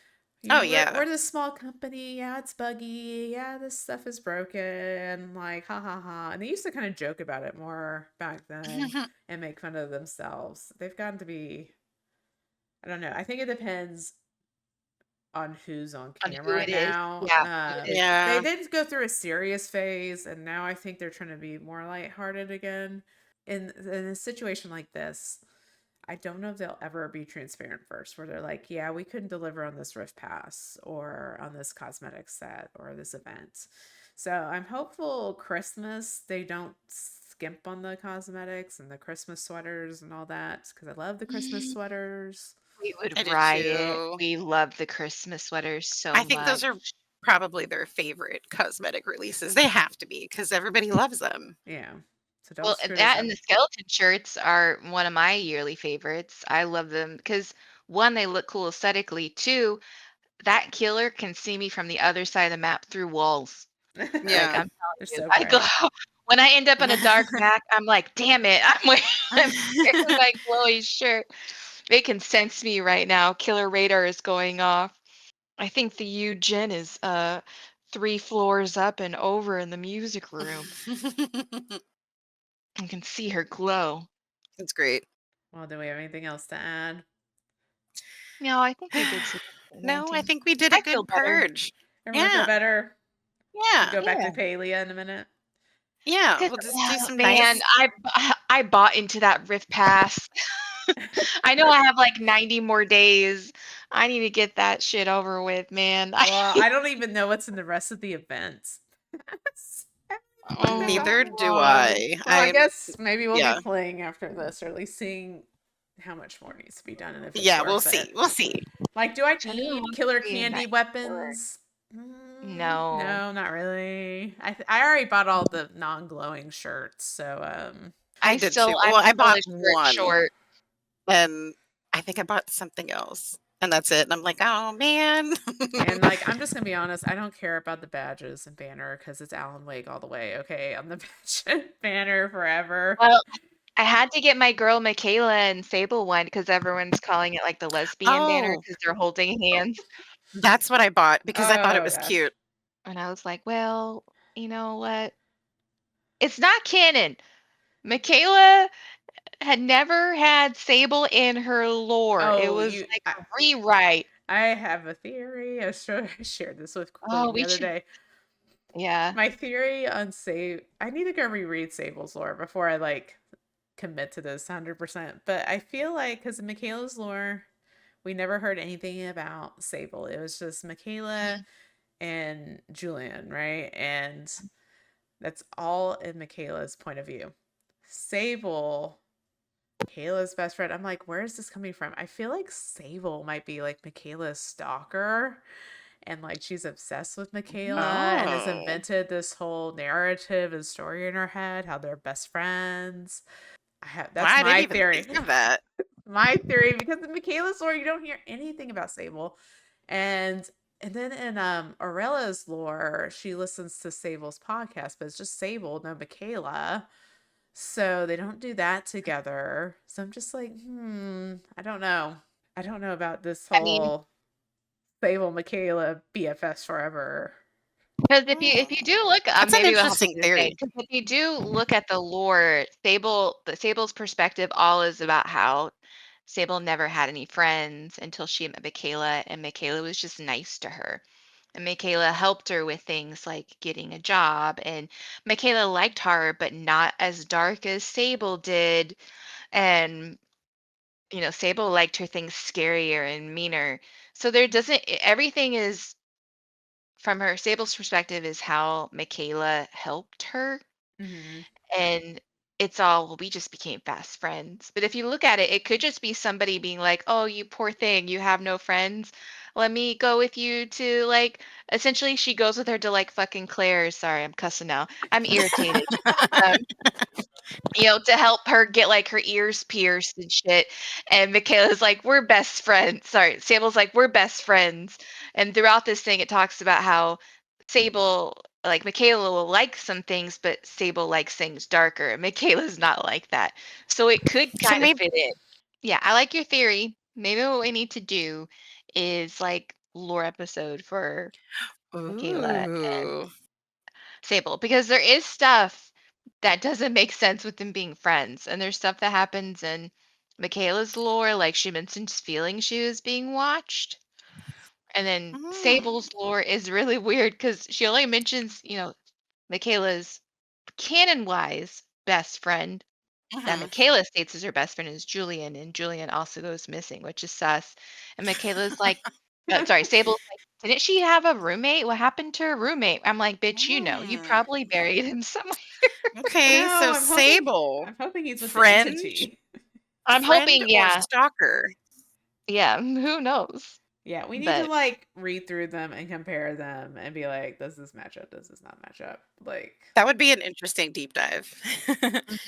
Oh We're yeah. this small company. Yeah, it's buggy. Yeah, this stuff is broken. Like, ha ha ha. And they used to kind of joke about it more back then and make fun of themselves. They've gotten to be, I don't know. I think it depends on who's on On who camera it is. now. Yeah, who it is. They Yeah. did go through a serious phase, and now I think they're trying to be more lighthearted again. In a situation like this, I don't know if they'll ever be transparent first, where they're like, yeah, we couldn't deliver on this Rift Pass or on this cosmetic set or this event. So I'm hopeful Christmas they don't skimp on the cosmetics and the Christmas sweaters and all that because I love the Christmas sweaters. We I would do riot. too. We love the Christmas sweaters so I think much. those are probably their favorite cosmetic releases. They have to be because everybody loves them. Yeah. So don't Well, screw this that and up. the skeleton shirts are one of my yearly favorites. I love them because one, they look cool aesthetically. Two, that killer can see me from the other side of the map through walls. Like Yeah. I'm telling They're you, so I go bright. when I end up on a dark map, I'm like, damn it, I'm wearing my glowy shirt. They can sense me right now. Killer radar is going off. I think the Eugen is 3 floors up and over in the music room. I can see her glow. It's great. Well, do we have anything else to add? No, I think we did some No, I ranting. think we did a I feel good better. purge. Everyone feel Yeah. better? We Yeah. go back Yeah. to Palia in a minute. Yeah. 'Cause, We'll just do some man, nice. I bought into that Rift Pass. I know I have like 90 more days. I need to get that shit over with, man. Well, I don't even know what's in the rest of the events. Everything Oh they're going Neither do on. I. Well, I guess maybe we'll be Yeah. playing after this, or at least seeing how much more needs to be done and if it's Yeah, we'll worth see. it. We'll see. Like, do I I don't need want killer to be in that candy store. weapons? No. No, not really. I already bought all the non-glowing shirts, so I did too. I'm Well, I still bought a shirt one, short. and I think I bought something else, and that's it. And I'm like, oh man. and like I'm just gonna be honest, I don't care about the badges and banner because it's Alan Wake all the way. Okay, I'm the badge and banner forever. Well, I had to get my girl Michaela and Sable one because everyone's calling it like the lesbian banner Oh, because they're holding hands. that's what I bought because I thought it Oh was gosh. cute. And I was like, well, you know what? It's not canon. Michaela had never had Sable in her lore. It Oh, was like a rewrite. I have a theory. I shared this with Oh, Queen the we other should. day. Yeah. My theory on I need to go reread Sable's lore before I like commit to this 100%. But I feel like because of Michaela's lore, we never heard anything about Sable. It was just Michaela and Julian, right? And that's all in Michaela's point of view. Sable, Michaela's best friend. I'm like, where is this coming from? I feel like Sable might be like Michaela's stalker and like she's obsessed with Michaela and has Oh, invented this whole narrative and story in her head how they're best friends. well, That's I didn't my even theory. think of that. My theory because in Michaela's lore you don't hear anything about Sable, and then in Aurella's lore she listens to Sable's podcast, but it's just Sable, no Michaela. So they don't do that together. So I'm just like, I don't know. I don't know about this I mean, whole Sable Michaela BFS forever. because if you Hmm. do look, That's an maybe we'll have to interesting do the same. theory. Because if you do look at the lore, Sable's perspective all is about how Sable never had any friends until she met Michaela, and Michaela was just nice to her. And Michaela helped her with things like getting a job, and Michaela liked her, but not as dark as Sable did. And Sable liked her things scarier and meaner. So there doesn't everything is from her Sable's perspective is how Michaela helped her, Hmm. and it's all, well, we just became fast friends. But if you look at it, it could just be somebody being like, "Oh, you poor thing, you have no friends. Let me go with you to like." Essentially, she goes with her to like fucking Claire's. Sorry, I'm cussing now. I'm irritated. Um, to help her get like her ears pierced and shit. And Michaela's like, we're best friends. Sorry, Sable's like, we're best friends. And throughout this thing, it talks about how Sable, like Michaela will like some things, but Sable likes things darker. And Michaela's not like that. So it could So kind of maybe. fit in. Yeah, I like your theory. Maybe what we need to do is like lore episode for Michaela and Ooh. Sable because there is stuff that doesn't make sense with them being friends. And there's stuff that happens in Michaela's lore, like she mentions feeling she was being watched. And then Mm. Sable's lore is really weird because she only mentions, Michaela's canon wise best friend that Mhm. Michaela states is her best friend is Julian, and Julian also goes missing, which is sus. And Michaela's like, sorry, Sable's like, didn't she have a roommate? What happened to her roommate? I'm like, bitch, you Mm. probably buried him somewhere. Okay, No, so Sable, I'm hoping he's with the friend, entity. I'm friend hoping, or yeah, stalker? yeah, who knows? Yeah, we need to But like read through them and compare them and be like, does this match up? Does this not match up? Like, That would be an interesting deep dive. mhm,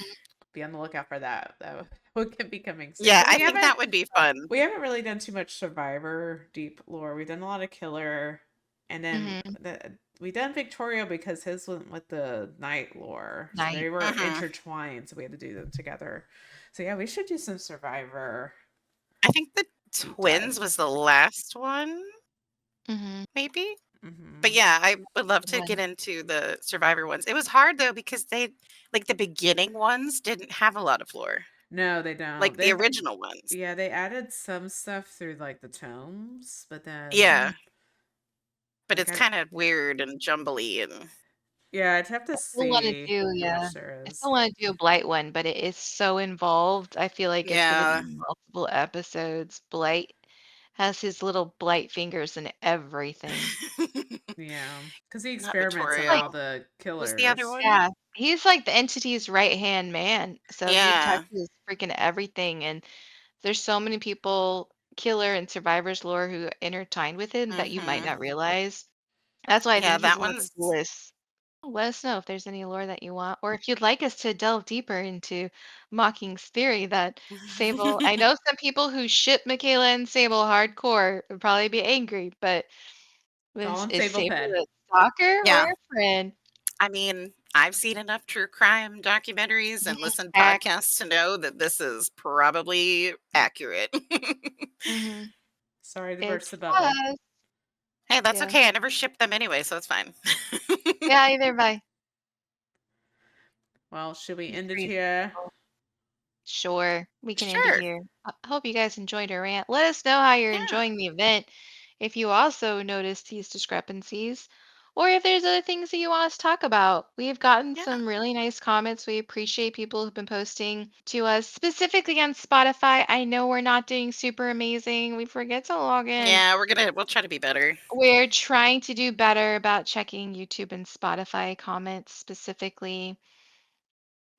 be on the lookout for that. That would be coming soon. Yeah, But I think that would be fun. we haven't really done too much Survivor deep lore. We've done a lot of Killer, and then mhm, we done Victoria because his went with the Night lore, so night. they were Mhm. intertwined, so we had to do them together. So yeah, we should do some Survivor I think the deep twins was dives. the last one, Mhm. maybe? But Hmm. yeah, I would love to Yeah. get into the Survivor ones. It was hard though because they like the beginning ones didn't have a lot of lore. No, they don't. Like the original ones. Yeah, they added some stuff through like the tomes, but then Yeah, Mhm. but like it's kind of weird and jumbly and yeah, I'd have to I still want to see do, how yeah. much there I is. still want to do a Blight one, but it is so involved. I feel like it's going to be yeah. multiple episodes. Blight has his little Blight fingers in everything. Yeah, because he Not experiments on Like, Victoria. all the Was the other killers. one? yeah, he's like the entity's right-hand man. So he Yeah. touches freaking everything. And There's so many people, killer and survivors lore, who intertwined with it that you might Mhm. not realize. That's why I Yeah, think he's that one of the one's coolest. Let us know if there's any lore that you want, or if you'd like us to delve deeper into Mocking's theory that Sable. I know some people who ship Michaela and Sable hardcore would probably be angry, but Call is him is Sable Sable Fed. a stalker or Yeah. a friend? I mean, I've seen enough true crime documentaries and listened to Fact. podcasts to know that this is probably accurate. Mm-hmm. Sorry to burst It's the bubble. us. Hey, that's Yeah. okay. I never shipped them anyway, so it's fine. Yeah, either by. Well, should we He's end it crazy. here? Sure, we can end it Sure. here. I hope you guys enjoyed our rant. Let us know how you're Yeah. enjoying the event. If you also noticed these discrepancies, or if there's other things that you want us to talk about. We've gotten Yeah. some really nice comments. We appreciate people who've been posting to us, specifically on Spotify. I know we're not doing super amazing. We forget to log in. Yeah, we'll try to be better. We're trying to do better about checking YouTube and Spotify comments specifically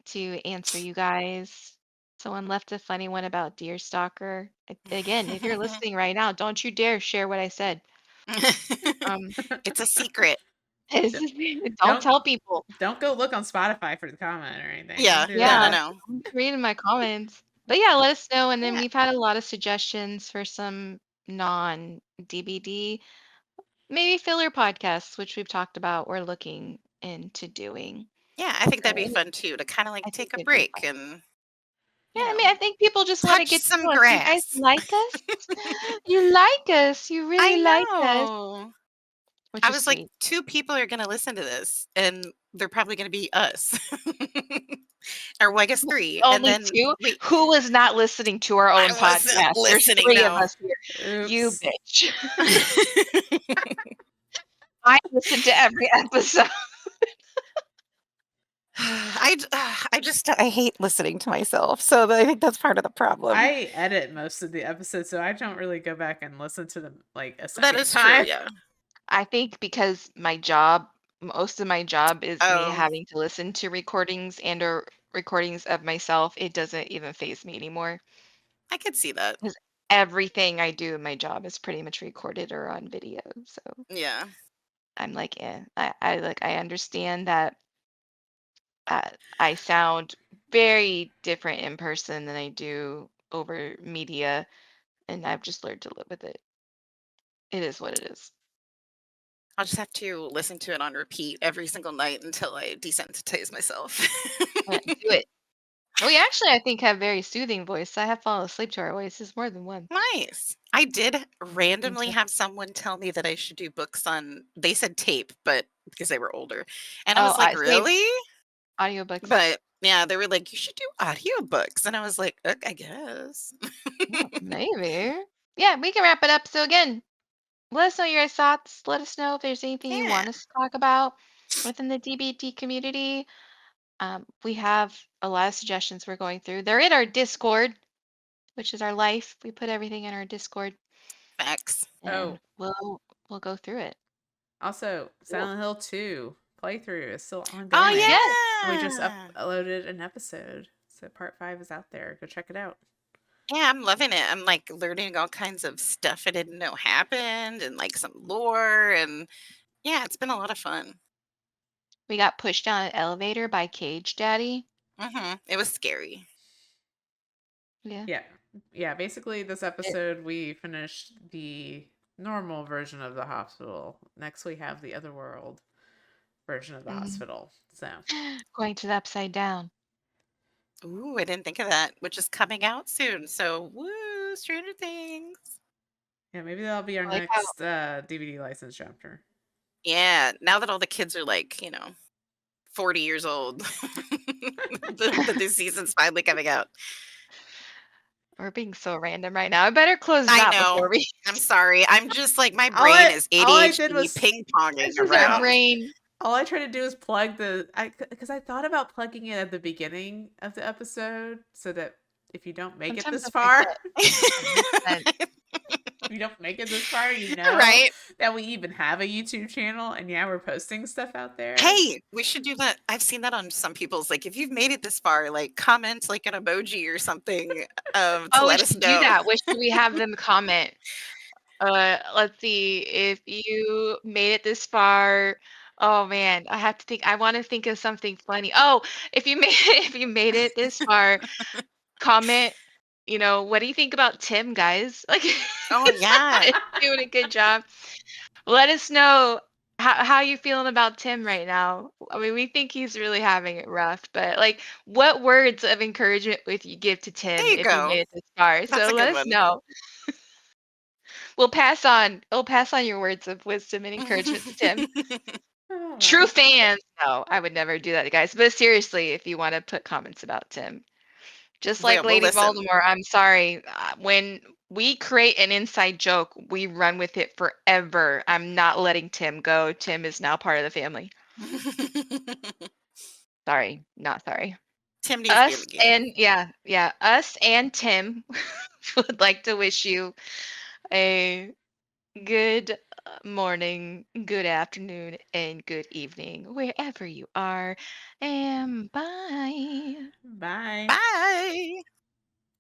to answer you guys. Someone left a funny one about Deerstalker. Again, if you're listening right now, don't you dare share what I said. Um, It's a secret. don't Don't tell people. don't go look on Spotify for the comment or anything. Don't Yeah. do No, no, Yeah, that. no. I'm reading my comments. But yeah, let us know. And then Yeah. we've had a lot of suggestions for some non-DBD, maybe filler podcasts, which we've talked about. We're looking into doing. Yeah, I think that'd be So fun too to kind of I like think take a it'd be break fun. and, Yeah, you I mean, know, I think people just want to touch get to some know us. You guys grass. like us? You like us. You I really like us, know. which I is was like, sweet. 2 people are gonna listen to this, and they're probably gonna be us. Or, well, I guess 3, and Only then two? wait, Who was not listening to our I own wasn't podcast? There's listening, three of no. us here. You Oops. bitch. I listened to every episode. I hate listening to myself, so I think that's part of the problem. I edit most of the episodes, so I don't really go back and listen to them like a That second is true, time. yeah. I think because most of my job is me Oh, having to listen to recordings and or recordings of myself, it doesn't even faze me anymore. I could see that. 'Cause everything I do in my job is pretty much recorded or on video, so Yeah. I'm like, "Eh." I understand that, I sound very different in person than I do over media, and I've just learned to live with it. It is what it is. I'll just have to listen to it on repeat every single night until I desensitize myself. Do it. We actually, I think, have very soothing voice. I have fallen asleep to our voices more than once. Nice. I did randomly So have someone tell me that I should do books on they said tape, but because they were older. And I oh, was like, I same "Really?" audiobooks. But yeah, they were like, "You should do audiobooks." And I was like, I guess." Oh, maybe. Yeah, we can wrap it up. So again, let us know your thoughts. Let us know if there's anything you Yeah, want us to talk about within the DBT community. We have a lot of suggestions we're going through. They're in our Discord, which is our life. We put everything in our Discord, facts. and Oh, we'll go through it. also, Cool. Silent Hill 2 playthrough is still Oh ongoing. Yes. And we just yeah. uploaded an episode. So part 5 is out there. Go check it out. Yeah, I'm loving it. I'm like learning all kinds of stuff I didn't know happened and like some lore and yeah, it's been a lot of fun. We got pushed down an elevator by Cage Daddy. It was scary. Yeah. Yeah. Yeah, basically this episode we finished the normal version of the hospital. Next we have the otherworld version of the Mhm. hospital. So, Going to the upside down. Ooh, I didn't think of that, which is coming out soon. So, woo, Stranger Things. yeah, maybe that'll be our I like how next DVD license chapter. Yeah, now that all the kids are like, 40 years old, the new season's finally coming out. we're being so random right now. I better close I that know. before we. I'm sorry. I'm just like my All brain I is all I did ADHD was ping ponging This is our around. brain. all I tried to do is plug because I thought about plugging it at the beginning of the episode so that if you don't make it Sometimes this I forget. far, Makes sense. you don't make it this far, you know Right. that we even have a YouTube channel, and yeah, we're posting stuff out there. Hey, we should do that. I've seen that on some people's, like, if you've made it this far, like, comment, like, an emoji or something, to Oh, we let us should do know. that. What should we have them comment? Let's see. If you made it this far, oh man, I have to think. I want to think of something funny. Oh, if you made if you made it this far, comment. What do you think about Tim, guys? Like, Oh, yeah. is he doing a good job? Let us know how you feeling about Tim right now. I mean, we think he's really having it rough, but like, what words of encouragement would you give to There Tim you if you go. made it this far? That's So a let good us one. know. We'll pass on your words of wisdom and encouragement to Tim. True Oh, fans, no, I would never do that, guys. But seriously, if you want to put comments about Tim, just like We'll Lady listen. Voldemort, I'm sorry. When we create an inside joke, we run with it forever. I'm not letting Tim go. Tim is now part of the family. Sorry, not sorry. Tim needs to be in Us the game. and yeah, us and Tim would like to wish you a good morning, good afternoon, and good evening, wherever you are. And bye. bye. Bye.